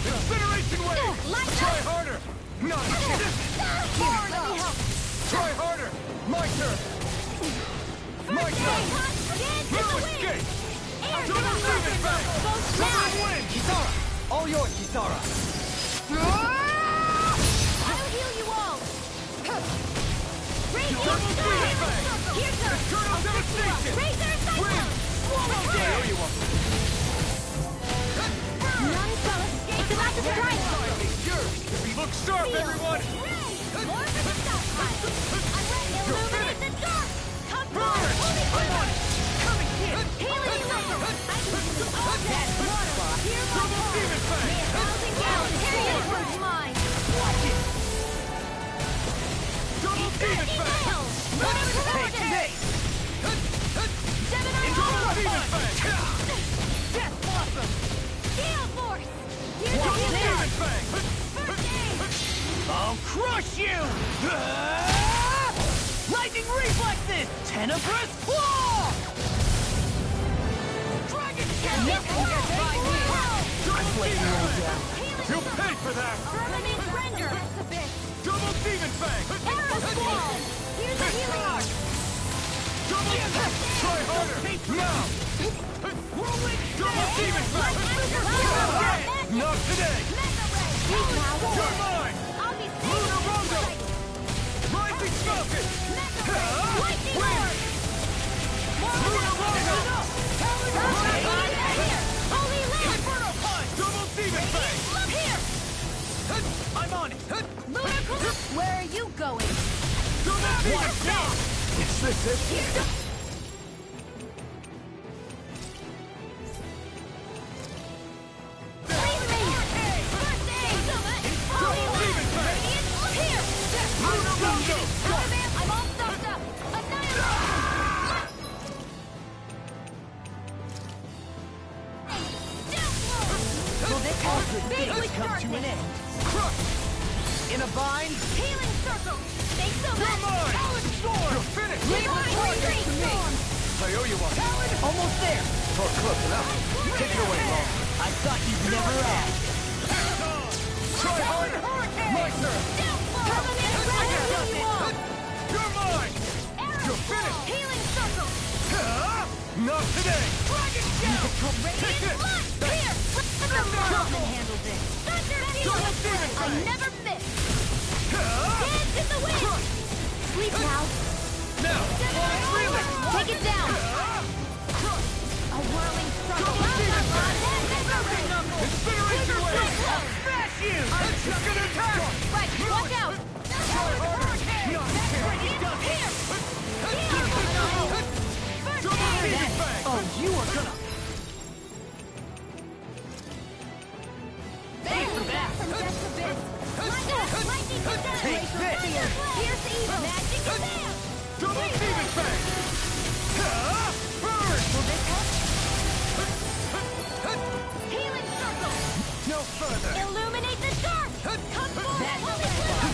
Speaker 4: Incineration Wave!
Speaker 2: Light
Speaker 4: Try
Speaker 2: up!
Speaker 4: harder! Nice!
Speaker 2: Here, let me help!
Speaker 4: Try harder! My turn! My turn! No escape! Double Demon Fang! Southern Wind!
Speaker 8: Kisara! All yours, Kisara!
Speaker 2: I'll heal you all! Radiant
Speaker 4: Double Demon Fang!
Speaker 2: Here's her!
Speaker 4: Eternal Devastation!
Speaker 2: Razor Cyclone!
Speaker 4: Swallow down! You want
Speaker 2: None shall escape! It's about to strike!
Speaker 4: Look sharp, everyone!
Speaker 2: More for the south side! I'm ready to illuminate the dark! Come forward! Holy quiver!
Speaker 5: Coming here!
Speaker 2: Healing laser! I can do all that! Water! Hear my
Speaker 4: Double
Speaker 2: call!
Speaker 4: Demon Fang!
Speaker 2: May 1,000 gallons carry was mine!
Speaker 5: Watch it!
Speaker 4: Double Demon Fang!
Speaker 2: Nails! Water
Speaker 5: Take
Speaker 2: coordinates!
Speaker 5: this!
Speaker 2: Gemini
Speaker 4: Double
Speaker 2: Ultra
Speaker 4: Demon
Speaker 2: Punch!
Speaker 4: Fang!
Speaker 5: Death Blossom!
Speaker 2: Gale Force! Here's
Speaker 4: Double
Speaker 2: the
Speaker 4: Demon
Speaker 2: healer!
Speaker 4: Fang!
Speaker 2: First aid!
Speaker 5: I'll crush you! Lightning reflexes! Tenebrous claw! Dragon Cannon! Nothing gets by me!
Speaker 4: Double Demon Fang!
Speaker 2: Healing
Speaker 4: You'll pay for that!
Speaker 2: Firmament Render!
Speaker 4: Double Demon Fang!
Speaker 2: Arrow Squall! Here's the healing arc!
Speaker 4: Double Try harder! Now!
Speaker 5: Whirlwind
Speaker 4: Double Demon Fang! Not today! You're mine!
Speaker 2: I'll be
Speaker 4: Luna Rondo!
Speaker 2: safe!
Speaker 4: Rising Falcon!
Speaker 2: Lightning
Speaker 4: Wind!
Speaker 2: Lord!
Speaker 4: Luna Rondo!
Speaker 2: Holy Land!
Speaker 5: Inferno Punch!
Speaker 4: Double Demon Fang!
Speaker 2: Look here!
Speaker 5: I'm on it!
Speaker 2: Lunar Cruise! Where are you going?
Speaker 4: Double Demon Fang!
Speaker 5: Is this it? things come to an end. Crush! In a bind?
Speaker 2: Healing circle! Thanks so much!
Speaker 4: Talon Storm! You're finished!
Speaker 5: Leave the target to me!
Speaker 4: I owe you one.
Speaker 5: Talon! Almost there!
Speaker 4: Oh, close enough.
Speaker 5: Take it away, Law. I thought you'd never ask.
Speaker 4: Try harder! My turn! You're mine! You're finished!
Speaker 2: Healing circle!
Speaker 4: Not today!
Speaker 2: Dragon shell! Radiant blood! Here! Let the Merlin handle this! Thunder healing! I never miss! Dance in the wind! Sleep now!
Speaker 4: Now! Really?
Speaker 2: Take it down! A whirling struggle!
Speaker 4: Incineration wave!
Speaker 5: Smash you!
Speaker 4: I'm just gonna attack!
Speaker 2: Right, watch out! Here!
Speaker 5: Oh, you are gonna...
Speaker 2: Thanks for that!
Speaker 5: Take this!
Speaker 2: Here's the evil! Magic command!
Speaker 4: Double demon fang! Burn!
Speaker 2: Healing circle!
Speaker 4: No further!
Speaker 2: Illuminate the dark! Come forward!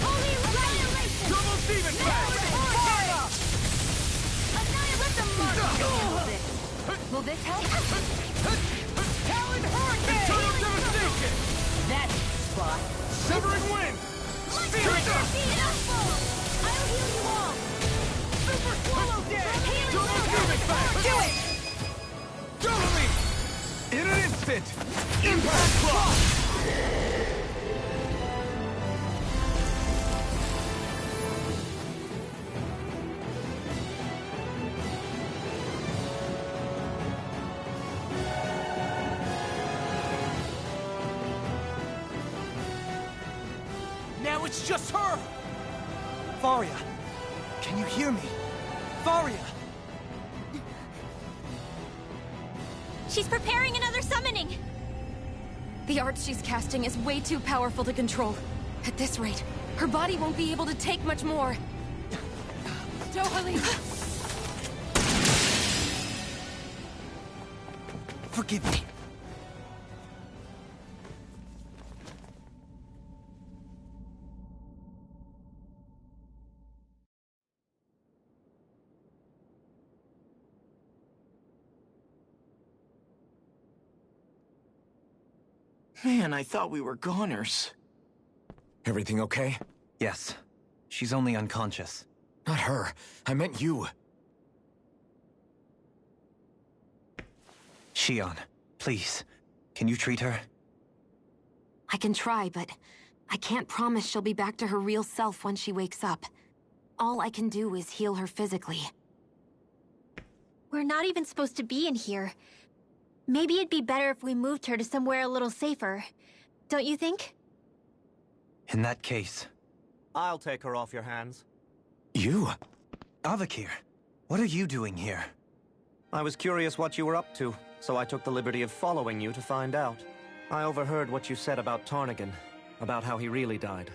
Speaker 2: Holy annihilation!
Speaker 4: Double demon fang!
Speaker 2: Annihilate the mark! Will this help?
Speaker 4: Talon Hurricane! Total devastation!
Speaker 5: That's spot.
Speaker 4: Severing wind! Spirit dust!
Speaker 2: I'll heal you all!
Speaker 5: Super swallow dead!
Speaker 4: Double demon fang!
Speaker 5: Do it!
Speaker 4: Totally! In an instant! Impact clock!
Speaker 5: Now it's just her! Faria, can you hear me? Faria!
Speaker 2: She's preparing another summoning!
Speaker 7: The art she's casting is way too powerful to control. At this rate, her body won't be able to take much more. Dohalim!
Speaker 5: Forgive me.
Speaker 1: Man, I thought we were goners.
Speaker 3: Everything okay?
Speaker 8: Yes. She's only unconscious.
Speaker 3: Not her. I meant you.
Speaker 8: Shion, please. Can you treat her?
Speaker 7: I can try, but I can't promise she'll be back to her real self when she wakes up. All I can do is heal her physically.
Speaker 2: We're not even supposed to be in here. Maybe it'd be better if we moved her to somewhere a little safer. Don't you think?
Speaker 8: In that case...
Speaker 5: I'll take her off your hands.
Speaker 3: You?
Speaker 8: Avakir, what are you doing here?
Speaker 5: I was curious what you were up to, so I took the liberty of following you to find out. I overheard what you said about Tarnigan, about how he really died.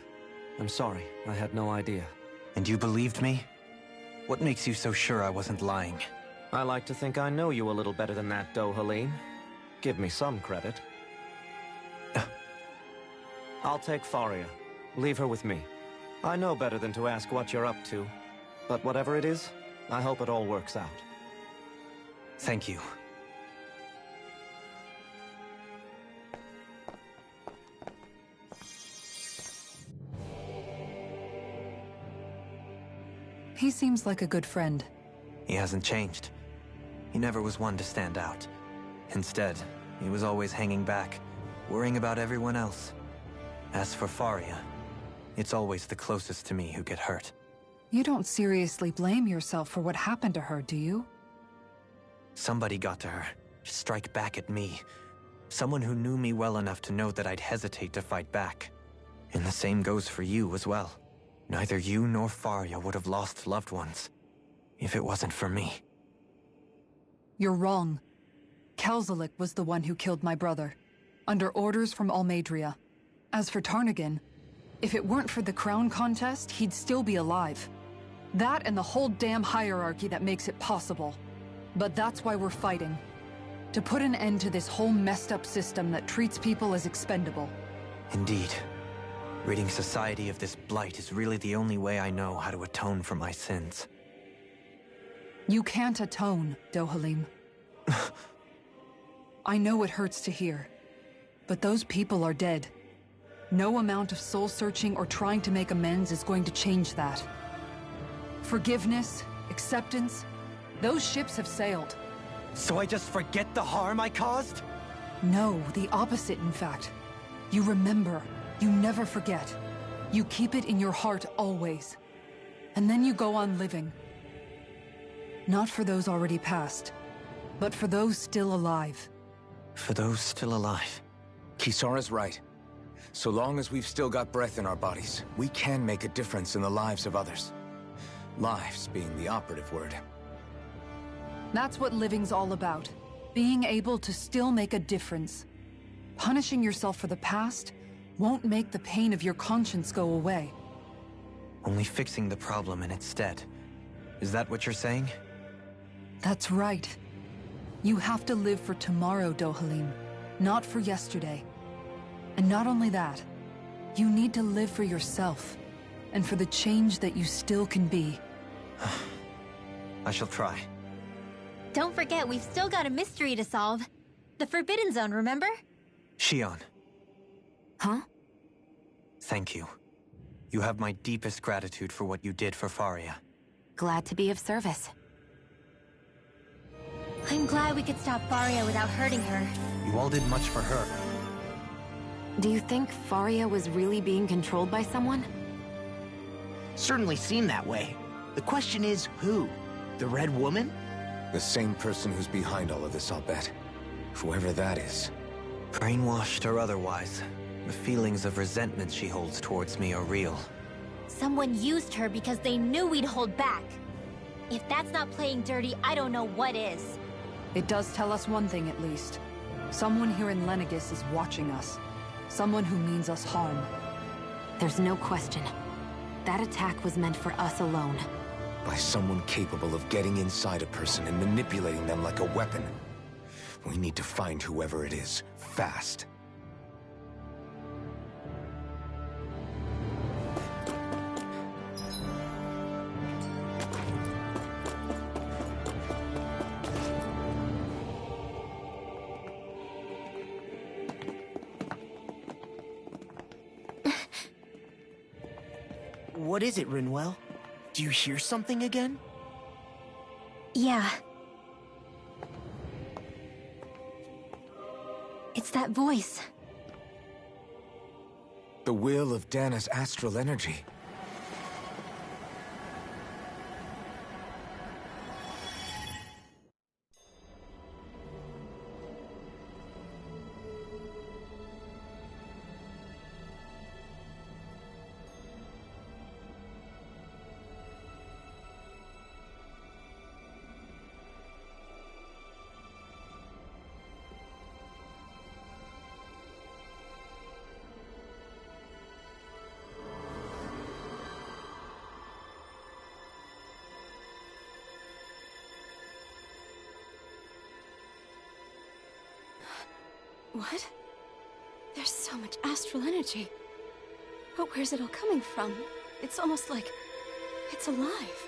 Speaker 5: I'm sorry, I had no idea.
Speaker 8: And you believed me? What makes you so sure I wasn't lying?
Speaker 5: I like to think I know you a little better than that, Dohalim. Give me some credit. I'll take Faria. Leave her with me. I know better than to ask what you're up to. But whatever it is, I hope it all works out.
Speaker 8: Thank you.
Speaker 6: He seems like a good friend.
Speaker 8: He hasn't changed. He never was one to stand out. Instead, he was always hanging back, worrying about everyone else. As for Faria, it's always the closest to me who get hurt.
Speaker 6: You don't seriously blame yourself for what happened to her, do you?
Speaker 8: Somebody got to her, to strike back at me. Someone who knew me well enough to know that I'd hesitate to fight back. And the same goes for you as well. Neither you nor Faria would have lost loved ones, if it wasn't for me.
Speaker 6: You're wrong. Kelzalik was the one who killed my brother, under orders from Almadria. As for Tarnigan, if it weren't for the crown contest, he'd still be alive. That and the whole damn hierarchy that makes it possible. But that's why we're fighting. To put an end to this whole messed up system that treats people as expendable.
Speaker 8: Indeed. Ridding society of this blight is really the only way I know how to atone for my sins.
Speaker 6: You can't atone, Dohalim. I know it hurts to hear, but those people are dead. No amount of soul-searching or trying to make amends is going to change that. Forgiveness, acceptance, those ships have sailed.
Speaker 8: So I just forget the harm I caused?
Speaker 6: No, the opposite, in fact. You remember. You never forget. You keep it in your heart always. And then you go on living. Not for those already passed, but for those still alive.
Speaker 8: For those still alive.
Speaker 3: Kisara's right. So long as we've still got breath in our bodies, we can make a difference in the lives of others. Lives being the operative word.
Speaker 6: That's what living's all about. Being able to still make a difference. Punishing yourself for the past won't make the pain of your conscience go away.
Speaker 8: Only fixing the problem in its stead. Is that what you're saying?
Speaker 6: That's right. You have to live for tomorrow, Dohalim, not for yesterday. And not only that, you need to live for yourself, and for the change that you still can be.
Speaker 8: I shall try.
Speaker 2: Don't forget, we've still got a mystery to solve. The Forbidden Zone, remember?
Speaker 8: Shion.
Speaker 7: Huh?
Speaker 8: Thank you. You have my deepest gratitude for what you did for Faria.
Speaker 7: Glad to be of service.
Speaker 2: I'm glad we could stop Faria without hurting her.
Speaker 8: You all did much for her.
Speaker 7: Do you think Faria was really being controlled by someone?
Speaker 1: Certainly seemed that way. The question is, who? The Red Woman?
Speaker 3: The same person who's behind all of this, I'll bet. Whoever that is.
Speaker 8: Brainwashed or otherwise, the feelings of resentment she holds towards me are real.
Speaker 2: Someone used her because they knew we'd hold back. If that's not playing dirty, I don't know what is.
Speaker 6: It does tell us one thing at least. Someone here in Lenegis is watching us. Someone who means us harm.
Speaker 7: There's no question. That attack was meant for us alone.
Speaker 3: By someone capable of getting inside a person and manipulating them like a weapon. We need to find whoever it is, fast.
Speaker 1: What is it, Rinwell? Do you hear something again?
Speaker 2: Yeah. It's that voice.
Speaker 3: The will of Dana's astral energy.
Speaker 9: What? There's so much astral energy. But where's it all coming from? It's almost like it's alive.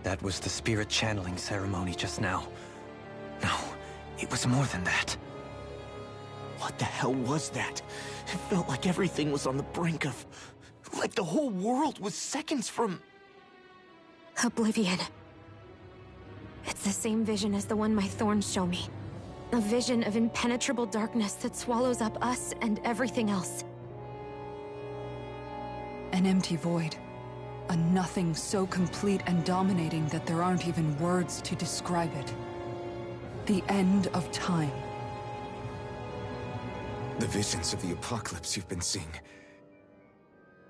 Speaker 8: That was the spirit channeling ceremony just now. No, it was more than that.
Speaker 1: What the hell was that? It felt like everything was on the brink of... like the whole world was seconds from...
Speaker 9: Oblivion. It's the same vision as the one my thorns show me. A vision of impenetrable darkness that swallows up us and everything else.
Speaker 6: An empty void. A nothing so complete and dominating that there aren't even words to describe it. The end of time.
Speaker 3: The visions of the apocalypse you've been seeing.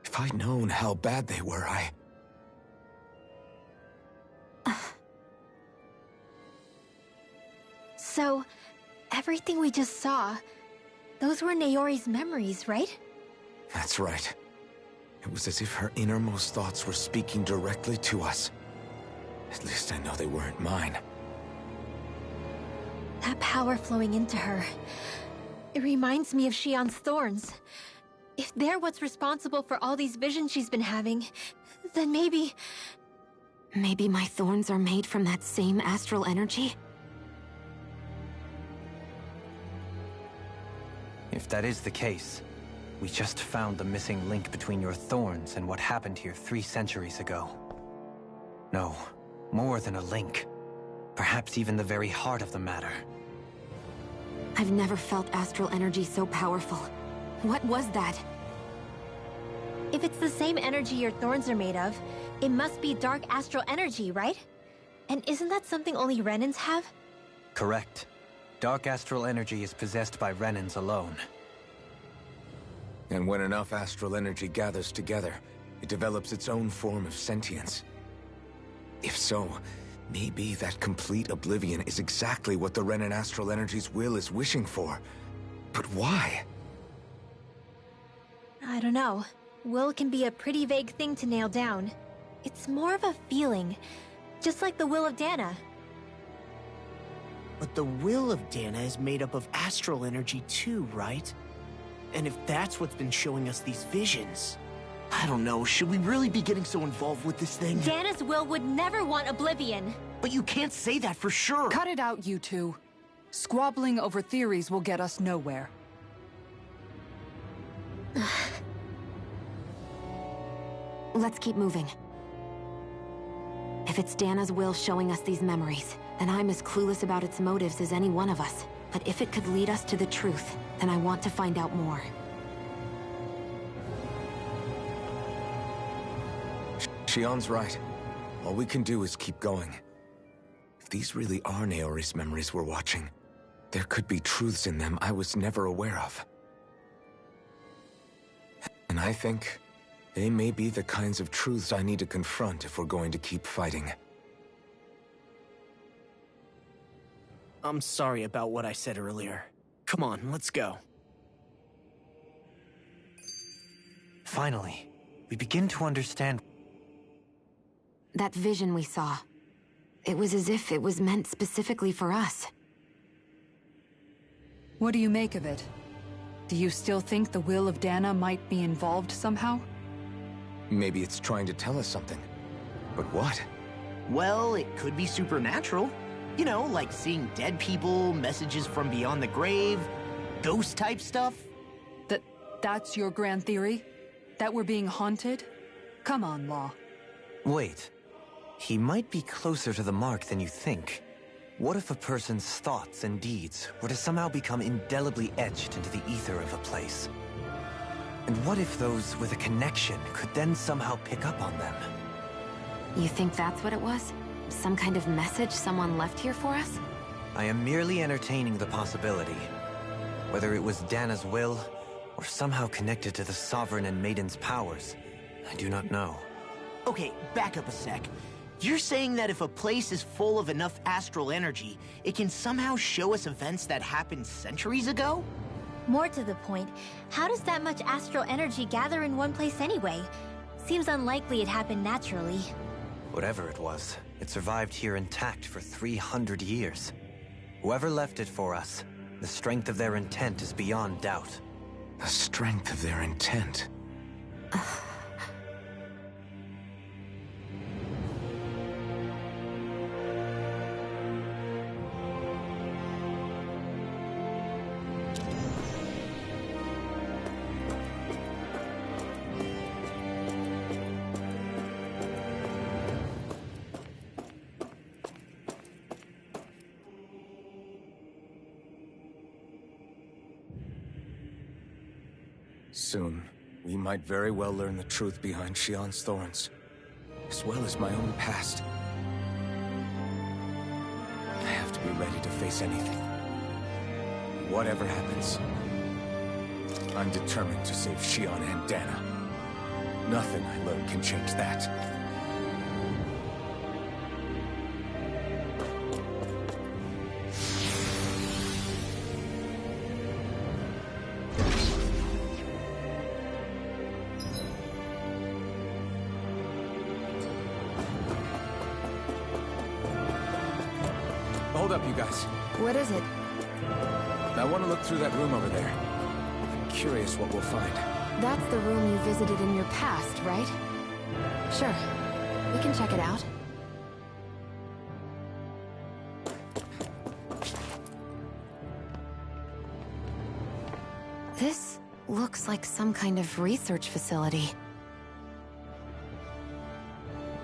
Speaker 3: If I'd known how bad they were,
Speaker 2: So, everything we just saw, those were Naori's memories, right?
Speaker 3: That's right. It was as if her innermost thoughts were speaking directly to us. At least I know they weren't mine.
Speaker 2: That power flowing into her, it reminds me of Shion's thorns. If they're what's responsible for all these visions she's been having, then maybe...
Speaker 7: Maybe my thorns are made from that same astral energy?
Speaker 8: If that is the case, we just found the missing link between your thorns and what happened here 3 centuries ago. No, more than a link. Perhaps even the very heart of the matter.
Speaker 7: I've never felt astral energy so powerful. What was that?
Speaker 2: If it's the same energy your thorns are made of, it must be dark astral energy, right? And isn't that something only Renans have?
Speaker 8: Correct. Dark astral energy is possessed by Renans alone.
Speaker 3: And when enough astral energy gathers together, it develops its own form of sentience. If so, maybe that complete oblivion is exactly what the Renan astral energy's will is wishing for. But why?
Speaker 2: I don't know. Will can be a pretty vague thing to nail down. It's more of a feeling, just like the will of Dana.
Speaker 1: But the will of Dana is made up of astral energy too, right? And if that's what's been showing us these visions... I don't know, should we really be getting so involved with this thing?
Speaker 2: Dana's will would never want oblivion.
Speaker 1: But you can't say that for sure!
Speaker 6: Cut it out, you two. Squabbling over theories will get us nowhere.
Speaker 7: Let's keep moving. If it's Dana's will showing us these memories, then I'm as clueless about its motives as any one of us. But if it could lead us to the truth, then I want to find out more.
Speaker 3: Shion's right. All we can do is keep going. If these really are Naori's memories we're watching, there could be truths in them I was never aware of. And I think they may be the kinds of truths I need to confront if we're going to keep fighting.
Speaker 1: I'm sorry about what I said earlier. Come on, let's go.
Speaker 8: Finally, we begin to understand.
Speaker 7: That vision we saw. It was as if it was meant specifically for us.
Speaker 6: What do you make of it? Do you still think the will of Dana might be involved somehow?
Speaker 3: Maybe it's trying to tell us something. But what?
Speaker 1: Well, it could be supernatural. You know, like seeing dead people, messages from beyond the grave, ghost-type stuff.
Speaker 6: That's your grand theory? That we're being haunted? Come on, Law.
Speaker 8: Wait. He might be closer to the mark than you think. What if a person's thoughts and deeds were to somehow become indelibly etched into the ether of a place? And what if those with a connection could then somehow pick up on them?
Speaker 7: You think that's what it was? Some kind of message someone left here for us?
Speaker 8: I am merely entertaining the possibility. Whether it was Dana's will, or somehow connected to the Sovereign and Maiden's powers, I do not know.
Speaker 1: Okay, back up a sec. You're saying that if a place is full of enough astral energy, it can somehow show us events that happened centuries ago?
Speaker 2: More to the point, how does that much astral energy gather in one place anyway? Seems unlikely it happened naturally.
Speaker 8: Whatever it was, it survived here intact for 300 years. Whoever left it for us, the strength of their intent is beyond doubt.
Speaker 3: The strength of their intent. Soon, we might very well learn the truth behind Shion's thorns, as well as my own past. I have to be ready to face anything. Whatever happens, I'm determined to save Shion and Dana. Nothing I learn can change that. Hold up, you guys.
Speaker 7: What is it?
Speaker 3: I want to look through that room over there. I'm curious what we'll find.
Speaker 7: That's the room you visited in your past, right? Sure. We can check it out. This looks like some kind of research facility.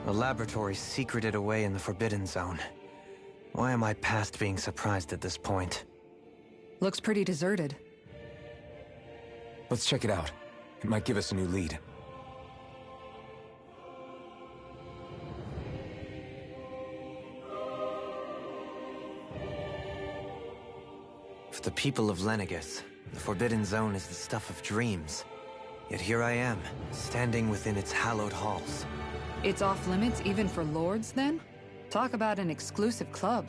Speaker 8: A laboratory secreted away in the Forbidden Zone. Why am I past being surprised at this point?
Speaker 6: Looks pretty deserted.
Speaker 3: Let's check it out. It might give us a new lead.
Speaker 8: For the people of Lenegus, the Forbidden Zone is the stuff of dreams. Yet here I am, standing within its hallowed halls.
Speaker 6: It's off limits even for lords, then? Talk about an exclusive club.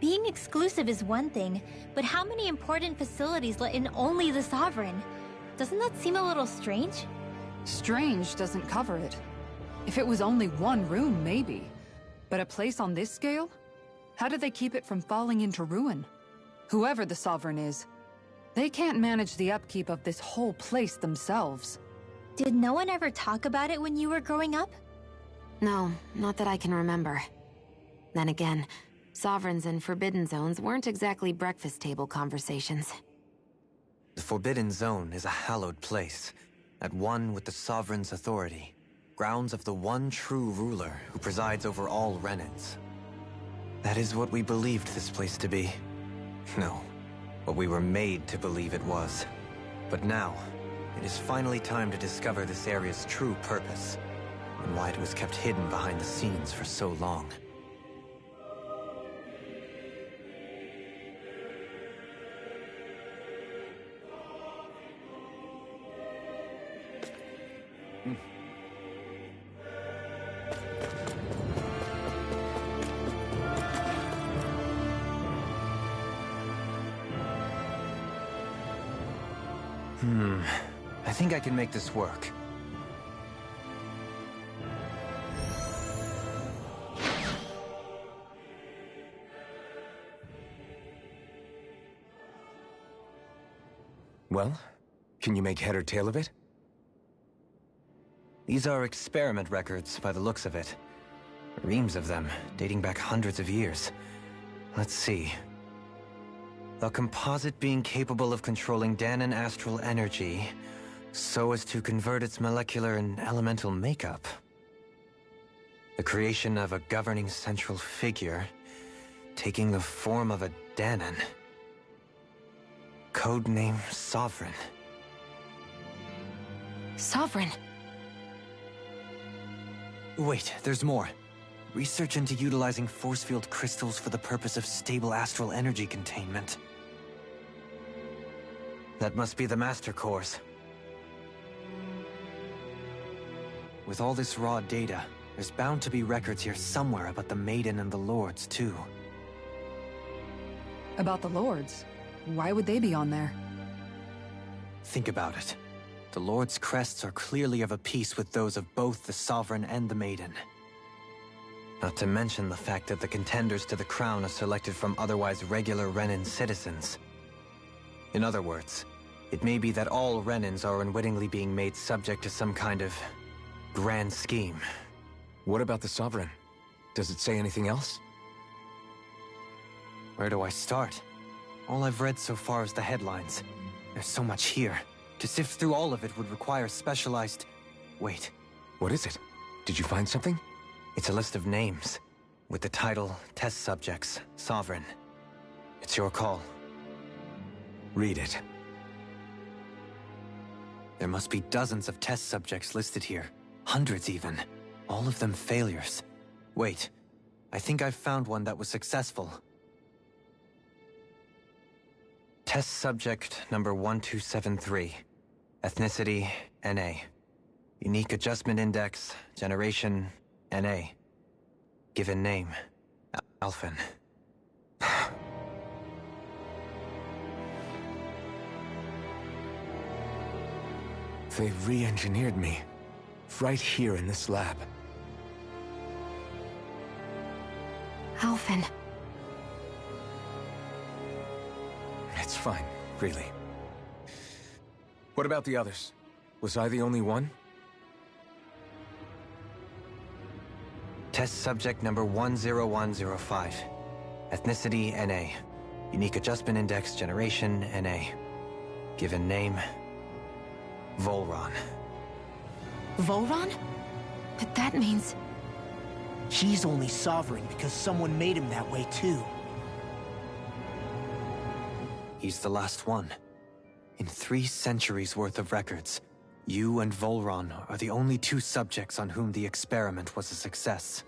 Speaker 2: Being exclusive is one thing, but how many important facilities let in only the Sovereign? Doesn't that seem a little strange?
Speaker 6: Strange doesn't cover it. If it was only one room, maybe. But a place on this scale? How did they keep it from falling into ruin? Whoever the Sovereign is, they can't manage the upkeep of this whole place themselves.
Speaker 2: Did no one ever talk about it when you were growing up?
Speaker 7: No, not that I can remember. Then again, Sovereigns and Forbidden Zones weren't exactly breakfast table conversations.
Speaker 8: The Forbidden Zone is a hallowed place, at one with the Sovereign's authority, grounds of the one true ruler who presides over all Renans. That is what we believed this place to be. No, what we were made to believe it was. But now, it is finally time to discover this area's true purpose, and why it was kept hidden behind the scenes for so long. I think I can make this work.
Speaker 3: Well, can you make head or tail of it?
Speaker 8: These are experiment records by the looks of it. Reams of them, dating back hundreds of years. Let's see. A composite being capable of controlling Danan astral energy so as to convert its molecular and elemental makeup. The creation of a governing central figure, taking the form of a Danan. Codename Sovereign.
Speaker 7: Sovereign?
Speaker 8: Wait, there's more. Research into utilizing force field crystals for the purpose of stable astral energy containment. That must be the Master Cores. With all this raw data, there's bound to be records here somewhere about the Maiden and the Lords, too.
Speaker 6: About the Lords? Why would they be on there?
Speaker 8: Think about it. The Lord's crests are clearly of a piece with those of both the Sovereign and the Maiden. Not to mention the fact that the contenders to the crown are selected from otherwise regular Renan citizens. In other words, it may be that all Renans are unwittingly being made subject to some kind of grand scheme.
Speaker 3: What about the Sovereign? Does it say anything else?
Speaker 8: Where do I start? All I've read so far is the headlines. There's so much here. To sift through all of it would require specialized... Wait.
Speaker 3: What is it? Did you find something?
Speaker 8: It's a list of names, with the title, Test Subjects, Sovereign. It's your call.
Speaker 3: Read it.
Speaker 8: There must be dozens of test subjects listed here. Hundreds even. All of them failures. Wait, I think I've found one that was successful. Test subject number 1273. Ethnicity, NA. Unique adjustment index, generation, NA. Given name, Alphen.
Speaker 3: They re-engineered me. Right here in this lab.
Speaker 7: Alphen.
Speaker 3: It's fine, really. What about the others? Was I the only one?
Speaker 8: Test subject number 10105. Ethnicity, NA. Unique adjustment index, generation, NA. Given name, Volron.
Speaker 7: Volron? But that means...
Speaker 1: He's only sovereign because someone made him that way too.
Speaker 8: He's the last one. In 3 centuries worth of records, you and Volron are the only 2 subjects on whom the experiment was a success.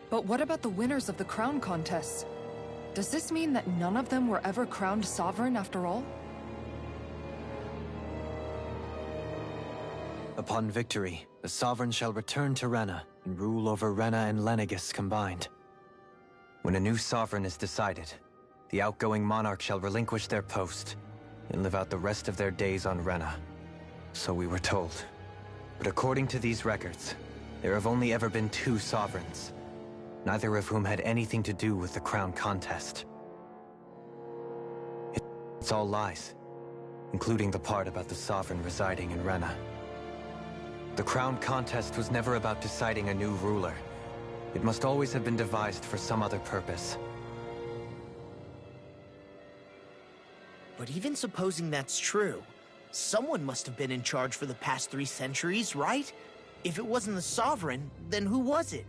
Speaker 6: But what about the winners of the crown contests? Does this mean that none of them were ever crowned sovereign after all?
Speaker 8: Upon victory, the Sovereign shall return to Rena and rule over Rena and Lenegis combined. When a new Sovereign is decided, the outgoing monarch shall relinquish their post and live out the rest of their days on Rena. So we were told. But according to these records, there have only ever been 2 Sovereigns, neither of whom had anything to do with the crown contest. It's all lies, including the part about the Sovereign residing in Rena. The crown contest was never about deciding a new ruler. It must always have been devised for some other purpose.
Speaker 1: But even supposing that's true, someone must have been in charge for the past 3 centuries, right? If it wasn't the Sovereign, then who was it?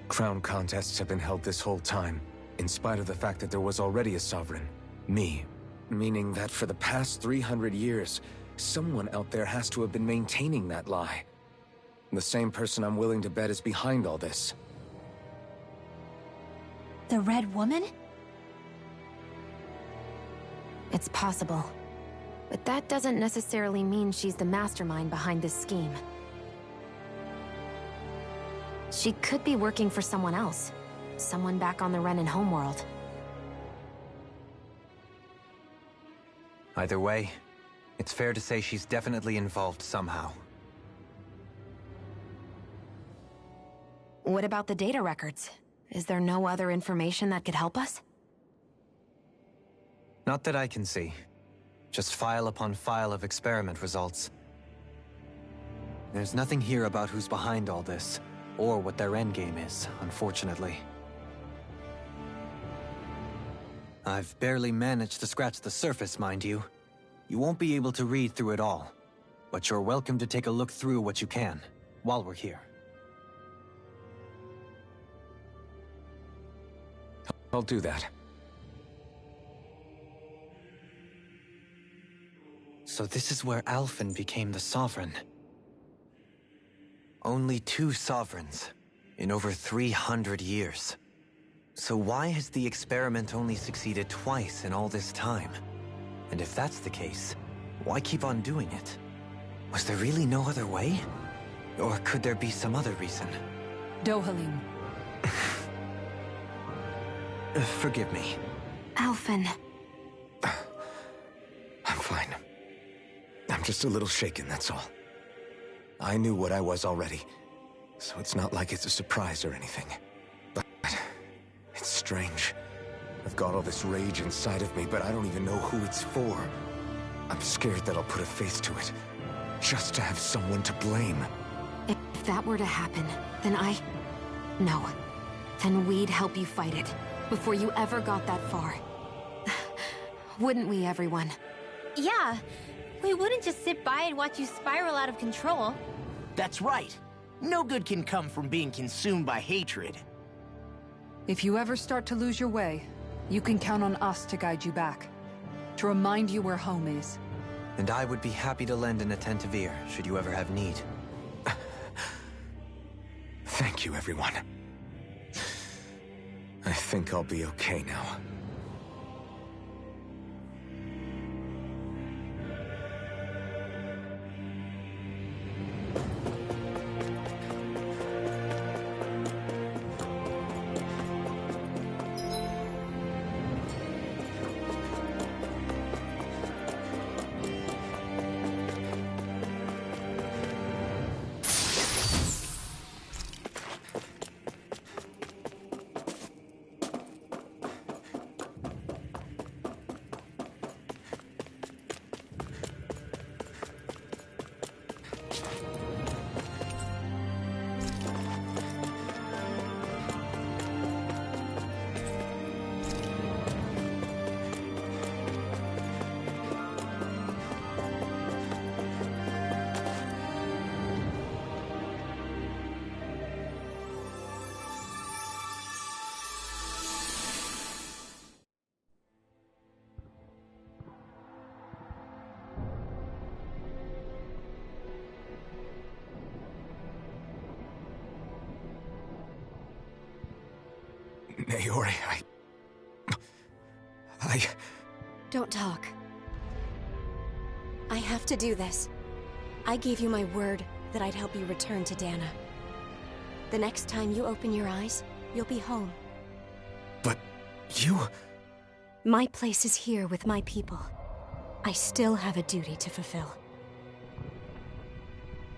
Speaker 3: Crown contests have been held this whole time, in spite of the fact that there was already a Sovereign. Me. Meaning that for the past 300 years, someone out there has to have been maintaining that lie. The same person I'm willing to bet is behind all this.
Speaker 2: The Red Woman?
Speaker 7: It's possible. But that doesn't necessarily mean she's the mastermind behind this scheme. She could be working for someone else. Someone back on the Renan homeworld.
Speaker 8: Either way, it's fair to say she's definitely involved somehow.
Speaker 7: What about the data records? Is there no other information that could help us?
Speaker 8: Not that I can see. Just file upon file of experiment results. There's nothing here about who's behind all this, or what their endgame is, unfortunately. I've barely managed to scratch the surface, mind you. You won't be able to read through it all, but you're welcome to take a look through what you can, while we're here.
Speaker 3: I'll do that.
Speaker 8: So this is where Alphen became the Sovereign. Only 2 Sovereigns in over 300 years. So why has the experiment only succeeded twice in all this time? And if that's the case, why keep on doing it? Was there really no other way? Or could there be some other reason?
Speaker 6: Dohalim.
Speaker 8: Forgive me.
Speaker 7: Alphen.
Speaker 3: just a little shaken, that's all. I knew what I was already, so it's not like it's a surprise or anything. But it's strange. I've got all this rage inside of me, but I don't even know who it's for. I'm scared that I'll put a face to it, just to have someone to blame.
Speaker 7: If that were to happen, then No. Then we'd help you fight it, before you ever got that far. Wouldn't we, everyone?
Speaker 2: Yeah. We wouldn't just sit by and watch you spiral out of control.
Speaker 1: That's right. No good can come from being consumed by hatred.
Speaker 6: If you ever start to lose your way, you can count on us to guide you back. To remind you where home is.
Speaker 8: And I would be happy to lend an attentive ear, should you ever have need.
Speaker 3: Thank you, everyone. I think I'll be okay now. Naori,
Speaker 9: Don't talk. I have to do this. I gave you my word that I'd help you return to Dana. The next time you open your eyes, you'll be home.
Speaker 3: But you...
Speaker 9: My place is here with my people. I still have a duty to fulfill.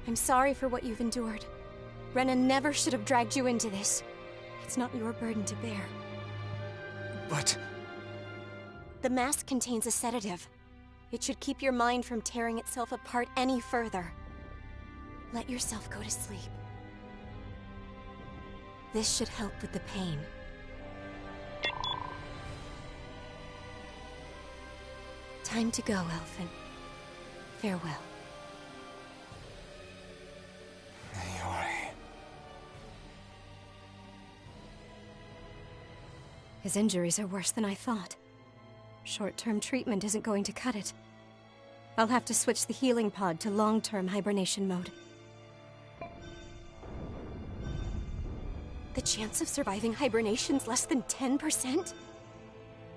Speaker 9: I'm sorry for what you've endured. Renan never should have dragged you into this. It's not your burden to bear.
Speaker 3: But...
Speaker 9: The mask contains a sedative. It should keep your mind from tearing itself apart any further. Let yourself go to sleep. This should help with the pain. Time to go, Elfin. Farewell.
Speaker 3: Naori...
Speaker 9: His injuries are worse than I thought. Short-term treatment isn't going to cut it. I'll have to switch the healing pod to long-term hibernation mode. The chance of surviving hibernation's less than 10%?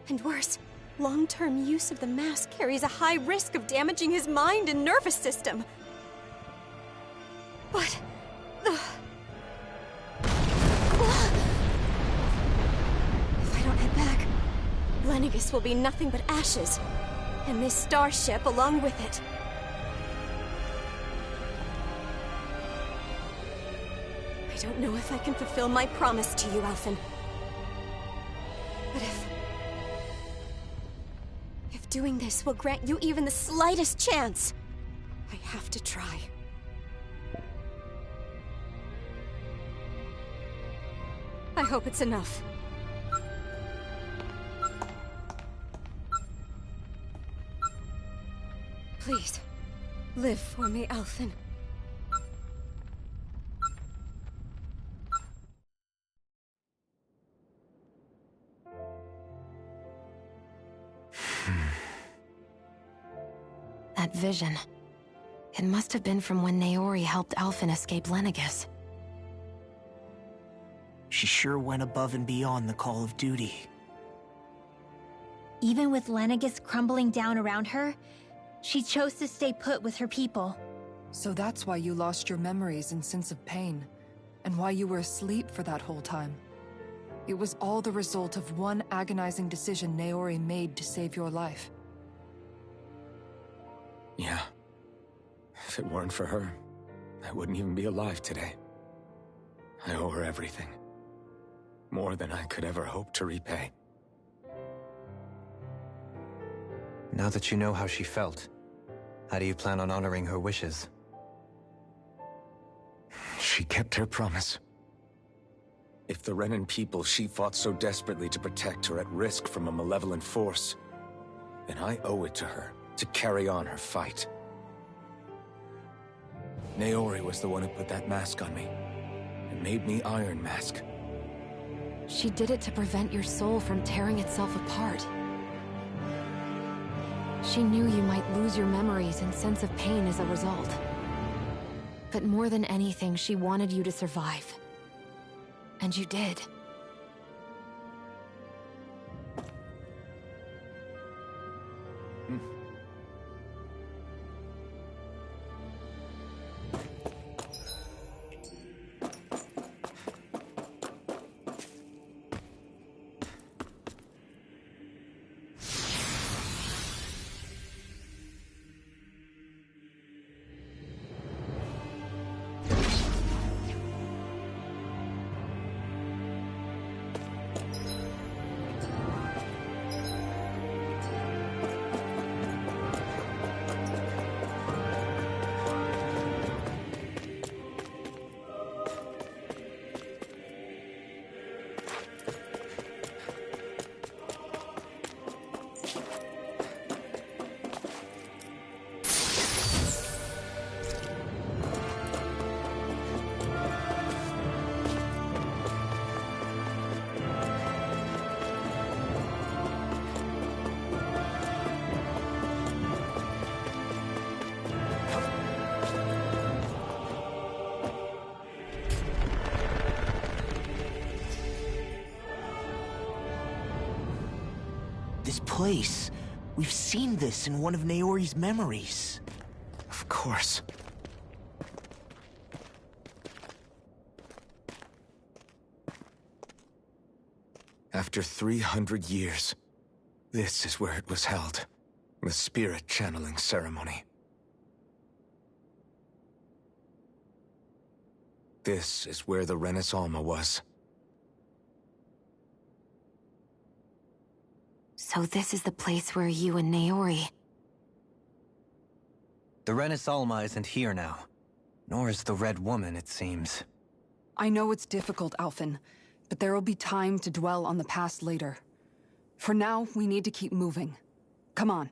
Speaker 9: And worse, long-term use of the mask carries a high risk of damaging his mind and nervous system. But... If I don't head back, Lenegis will be nothing but ashes, and this starship along with it. I don't know if I can fulfill my promise to you, Elfin. But if doing this will grant you even the slightest chance, I have to try. I hope it's enough. Please, live for me, Elfin.
Speaker 7: That vision. It must have been from when Naori helped Alphen escape Lenegis.
Speaker 1: She sure went above and beyond the call of duty.
Speaker 2: Even with Lenegis crumbling down around her, she chose to stay put with her people.
Speaker 6: So that's why you lost your memories and sense of pain, and why you were asleep for that whole time. It was all the result of one agonizing decision Naori made to save your life.
Speaker 3: Yeah. If it weren't for her, I wouldn't even be alive today. I owe her everything. More than I could ever hope to repay.
Speaker 8: Now that you know how she felt, how do you plan on honoring her wishes?
Speaker 3: She kept her promise. If the Renan people she fought so desperately to protect are at risk from a malevolent force, then I owe it to her to carry on her fight. Naori was the one who put that mask on me, and made me Iron Mask.
Speaker 7: She did it to prevent your soul from tearing itself apart. She knew you might lose your memories and sense of pain as a result. But more than anything, she wanted you to survive. And you did.
Speaker 1: This place. We've seen this in one of Naori's memories.
Speaker 3: Of course. After 300 years, this is where it was held. The spirit channeling ceremony. This is where the Renis Alma was.
Speaker 7: So this is the place where you and Naori...
Speaker 8: The Renis Alma isn't here now. Nor is the Red Woman, it seems.
Speaker 6: I know it's difficult, Alphen, but there will be time to dwell on the past later. For now, we need to keep moving. Come on.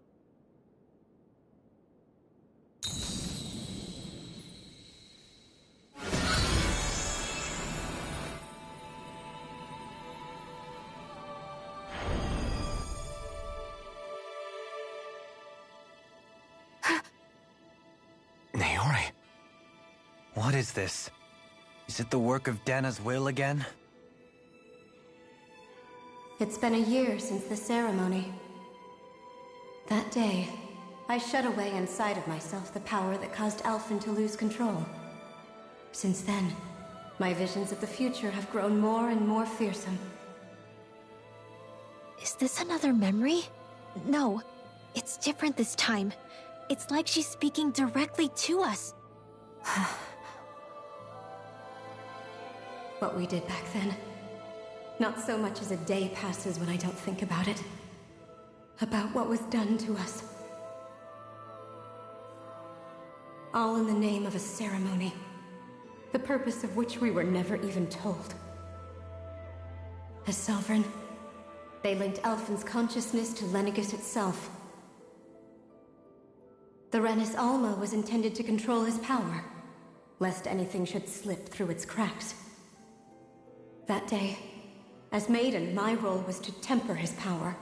Speaker 3: Naori?
Speaker 8: What is this? Is it the work of Dana's will again?
Speaker 9: It's been a year since the ceremony. That day, I shut away inside of myself the power that caused Alphen to lose control. Since then, my visions of the future have grown more and more fearsome.
Speaker 2: Is this another memory? No, it's different this time. It's like she's speaking directly to us.
Speaker 9: What we did back then. Not so much as a day passes when I don't think about it. About what was done to us. All in the name of a ceremony. The purpose of which we were never even told. As Sovereign, they linked Alphen's consciousness to Lenegis itself. The Renis Alma was intended to control his power, lest anything should slip through its cracks. That day, as Maiden, my role was to temper his power.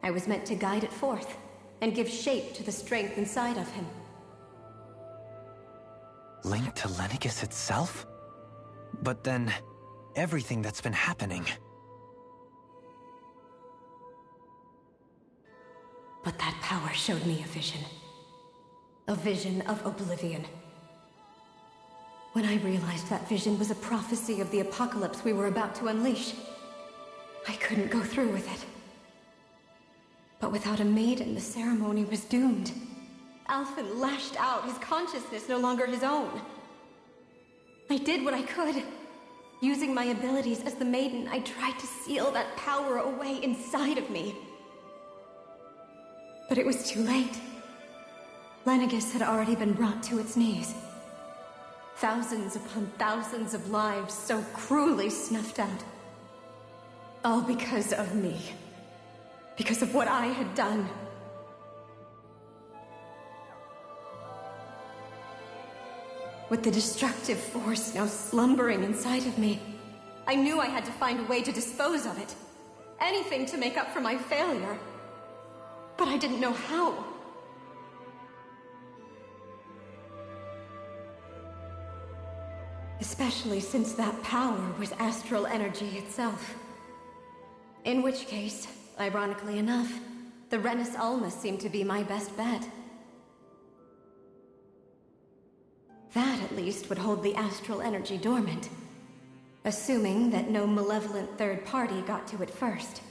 Speaker 9: I was meant to guide it forth, and give shape to the strength inside of him.
Speaker 8: Linked to Lenegis itself? But then, everything that's been happening...
Speaker 9: But that power showed me a vision. A vision of oblivion. When I realized that vision was a prophecy of the apocalypse we were about to unleash, I couldn't go through with it. But without a maiden, the ceremony was doomed. Alphen lashed out, his consciousness no longer his own. I did what I could. Using my abilities as the Maiden, I tried to seal that power away inside of me. But it was too late. Lenegis had already been brought to its knees. Thousands upon thousands of lives so cruelly snuffed out. All because of me. Because of what I had done. With the destructive force now slumbering inside of me, I knew I had to find a way to dispose of it. Anything to make up for my failure. But I didn't know how. Especially since that power was astral energy itself. In which case, ironically enough, the Renis Alma seemed to be my best bet. That, at least, would hold the astral energy dormant. Assuming that no malevolent third party got to it first.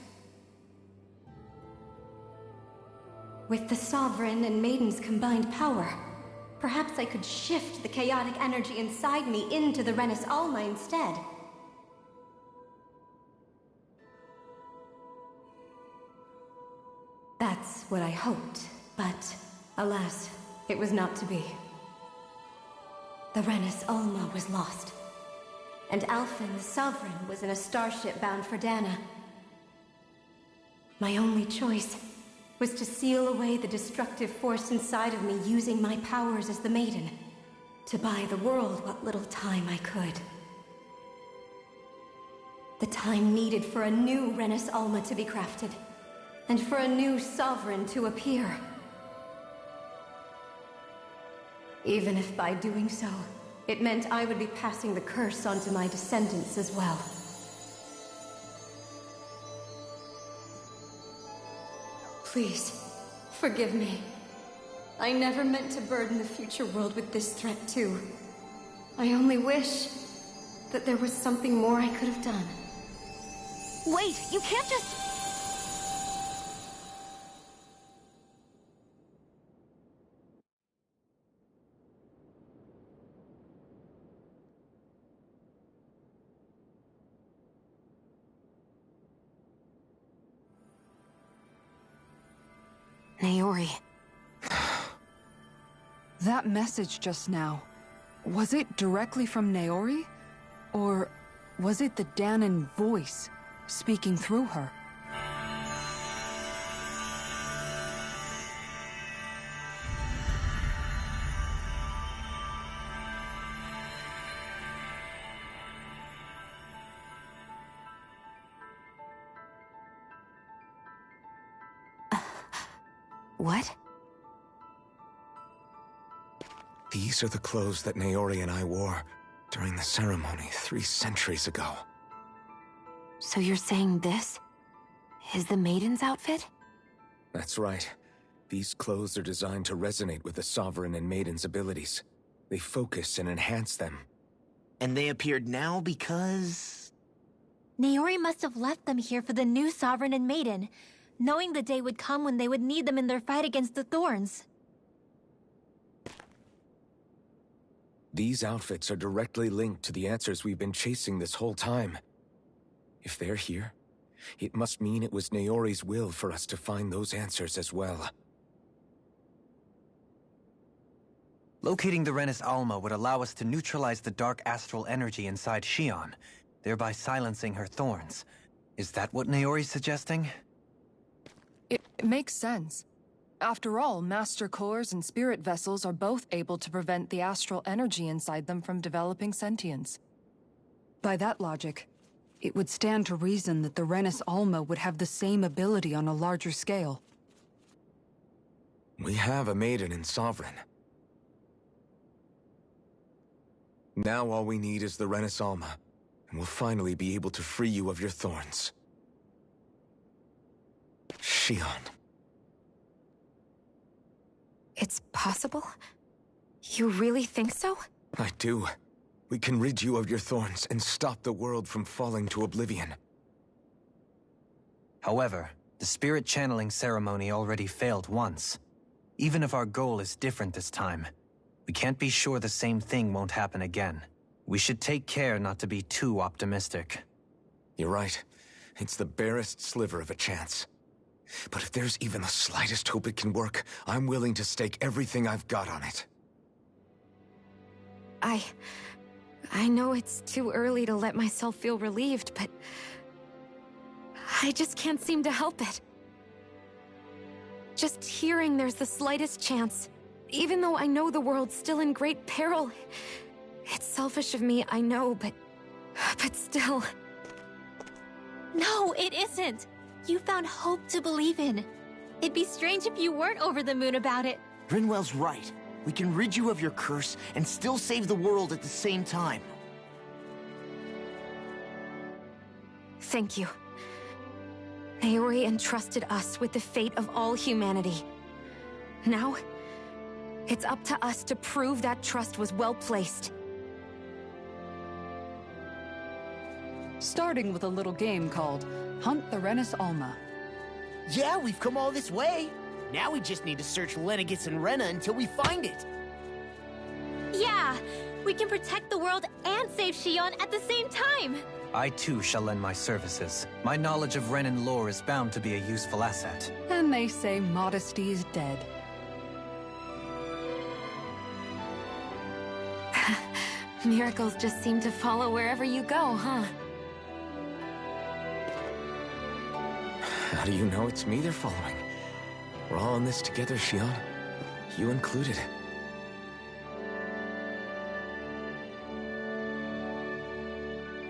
Speaker 9: With the Sovereign and Maiden's combined power, perhaps I could shift the chaotic energy inside me into the Renis Alma instead. That's what I hoped, but alas, it was not to be. The Renis Alma was lost, and Alphen the Sovereign was in a starship bound for Dana. My only choice was to seal away the destructive force inside of me using my powers as the Maiden, to buy the world what little time I could. The time needed for a new Renis Alma to be crafted, and for a new Sovereign to appear. Even if by doing so, it meant I would be passing the curse onto my descendants as well. Please, forgive me. I never meant to burden the future world with this threat too. I only wish that there was something more I could have done.
Speaker 2: Wait, you can't just...
Speaker 7: Naori.
Speaker 6: That message just now, was it directly from Naori? Or was it the Danan voice speaking through her?
Speaker 7: What?
Speaker 3: These are the clothes that Naori and I wore during the ceremony 3 centuries ago.
Speaker 7: So you're saying this is the Maiden's outfit?
Speaker 3: That's right. These clothes are designed to resonate with the Sovereign and Maiden's abilities. They focus and enhance them.
Speaker 1: And they appeared now because...
Speaker 2: Naori must have left them here for the new Sovereign and Maiden, knowing the day would come when they would need them in their fight against the Thorns.
Speaker 3: These outfits are directly linked to the answers we've been chasing this whole time. If they're here, it must mean it was Naori's will for us to find those answers as well.
Speaker 8: Locating the Renis Alma would allow us to neutralize the dark astral energy inside Shion, thereby silencing her thorns. Is that what Naori's suggesting?
Speaker 6: It makes sense. After all, Master Cores and Spirit Vessels are both able to prevent the astral energy inside them from developing sentience. By that logic, it would stand to reason that the Renis Alma would have the same ability on a larger scale.
Speaker 3: We have a Maiden and Sovereign. Now all we need is the Renis Alma, and we'll finally be able to free you of your thorns. Shion.
Speaker 7: It's possible? You really think so?
Speaker 3: I do. We can rid you of your thorns and stop the world from falling to oblivion.
Speaker 8: However, the spirit channeling ceremony already failed once. Even if our goal is different this time, we can't be sure the same thing won't happen again. We should take care not to be too optimistic.
Speaker 3: You're right. It's the barest sliver of a chance. But if there's even the slightest hope it can work, I'm willing to stake everything I've got on it.
Speaker 7: I know it's too early to let myself feel relieved, but I just can't seem to help it. Just hearing there's the slightest chance, even though I know the world's still in great peril. It's selfish of me, I know, but still.
Speaker 2: No, it isn't. You found hope to believe in. It'd be strange if you weren't over the moon about it.
Speaker 1: Rinwell's right. We can rid you of your curse and still save the world at the same time.
Speaker 7: Thank you. Naori entrusted us with the fate of all humanity. Now, it's up to us to prove that trust was well placed.
Speaker 6: Starting with a little game called Hunt the Renis Alma.
Speaker 1: Yeah, we've come all this way. Now we just need to search Lenegis and Rena until we find it.
Speaker 2: Yeah, we can protect the world and save Shion at the same time.
Speaker 8: I too shall lend my services. My knowledge of Renan lore is bound to be a useful asset.
Speaker 6: And they say modesty is dead.
Speaker 7: Miracles just seem to follow wherever you go, huh?
Speaker 3: How do you know it's me they're following? We're all in this together, Shion. You included.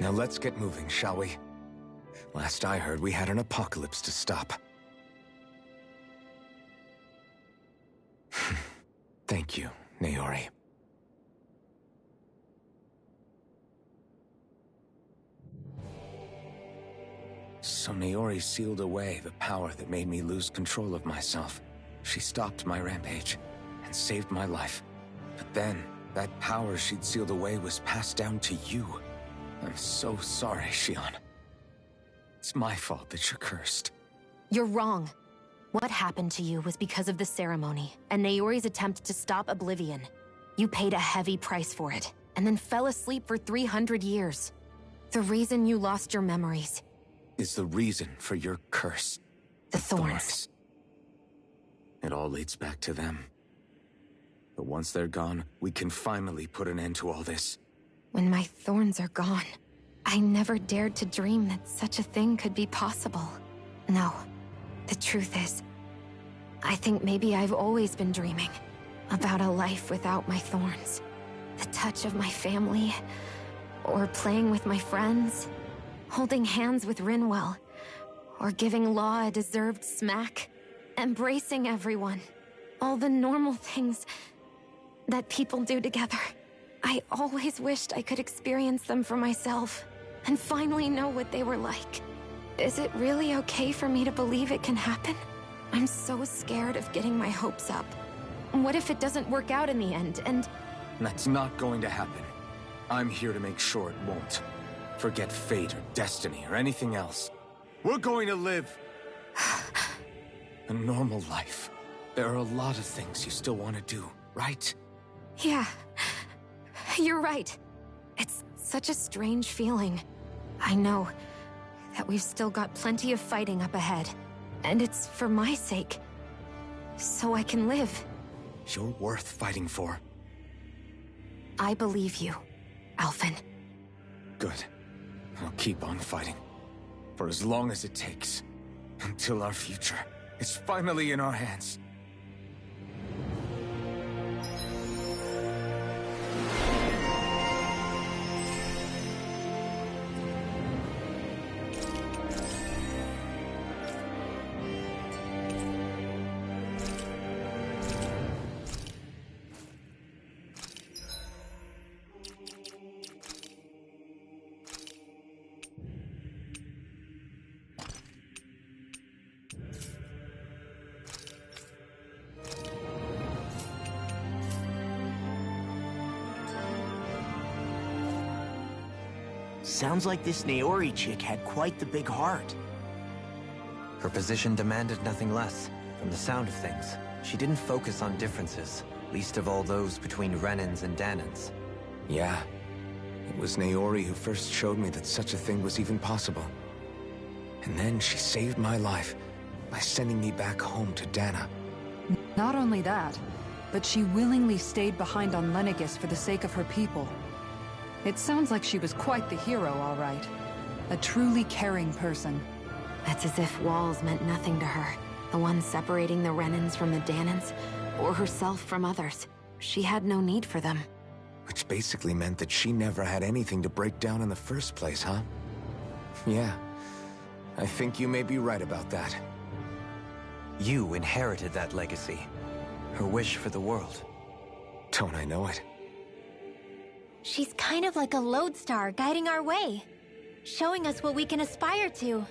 Speaker 3: Now let's get moving, shall we? Last I heard, we had an apocalypse to stop. Thank you, Naori. So Naori sealed away the power that made me lose control of myself. She stopped my rampage and saved my life. But then, that power she'd sealed away was passed down to you. I'm so sorry, Shion. It's my fault that you're cursed.
Speaker 7: You're wrong. What happened to you was because of the ceremony, and Naori's attempt to stop Oblivion. You paid a heavy price for it, and then fell asleep for 300 years. The reason you lost your memories
Speaker 3: is the reason for your curse.
Speaker 7: The thorns.
Speaker 3: It all leads back to them. But once they're gone, we can finally put an end to all this.
Speaker 7: When my thorns are gone, I never dared to dream that such a thing could be possible. No, the truth is, I think maybe I've always been dreaming about a life without my thorns. The touch of my family, or playing with my friends, holding hands with Rinwell, or giving Law a deserved smack, embracing everyone. All the normal things that people do together. I always wished I could experience them for myself, and finally know what they were like. Is it really okay for me to believe it can happen? I'm so scared of getting my hopes up. What if it doesn't work out in the end, and...
Speaker 3: That's not going to happen. I'm here to make sure it won't. Forget fate or destiny or anything else. We're going to live a normal life. There are a lot of things you still want to do, right?
Speaker 7: Yeah, you're right. It's such a strange feeling. I know that we've still got plenty of fighting up ahead. And it's for my sake. So I can live.
Speaker 3: You're worth fighting for.
Speaker 7: I believe you, Alphen.
Speaker 3: Good. I'll keep on fighting. For as long as it takes. Until our future is finally in our hands.
Speaker 1: Sounds like this Naori chick had quite the big heart.
Speaker 8: Her position demanded nothing less, from the sound of things. She didn't focus on differences, least of all those between Renans and Danans.
Speaker 3: Yeah. It was Naori who first showed me that such a thing was even possible. And then she saved my life by sending me back home to Dana.
Speaker 6: Not only that, but she willingly stayed behind on Lenegis for the sake of her people. It sounds like she was quite the hero, all right. A truly caring person.
Speaker 7: It's as if walls meant nothing to her. The one separating the Renans from the Danans, or herself from others. She had no need for them.
Speaker 3: Which basically meant that she never had anything to break down in the first place, huh? Yeah. I think you may be right about that.
Speaker 8: You inherited that legacy. Her wish for the world.
Speaker 3: Don't I know it?
Speaker 2: She's kind of like a lodestar guiding our way, showing us what we can aspire to.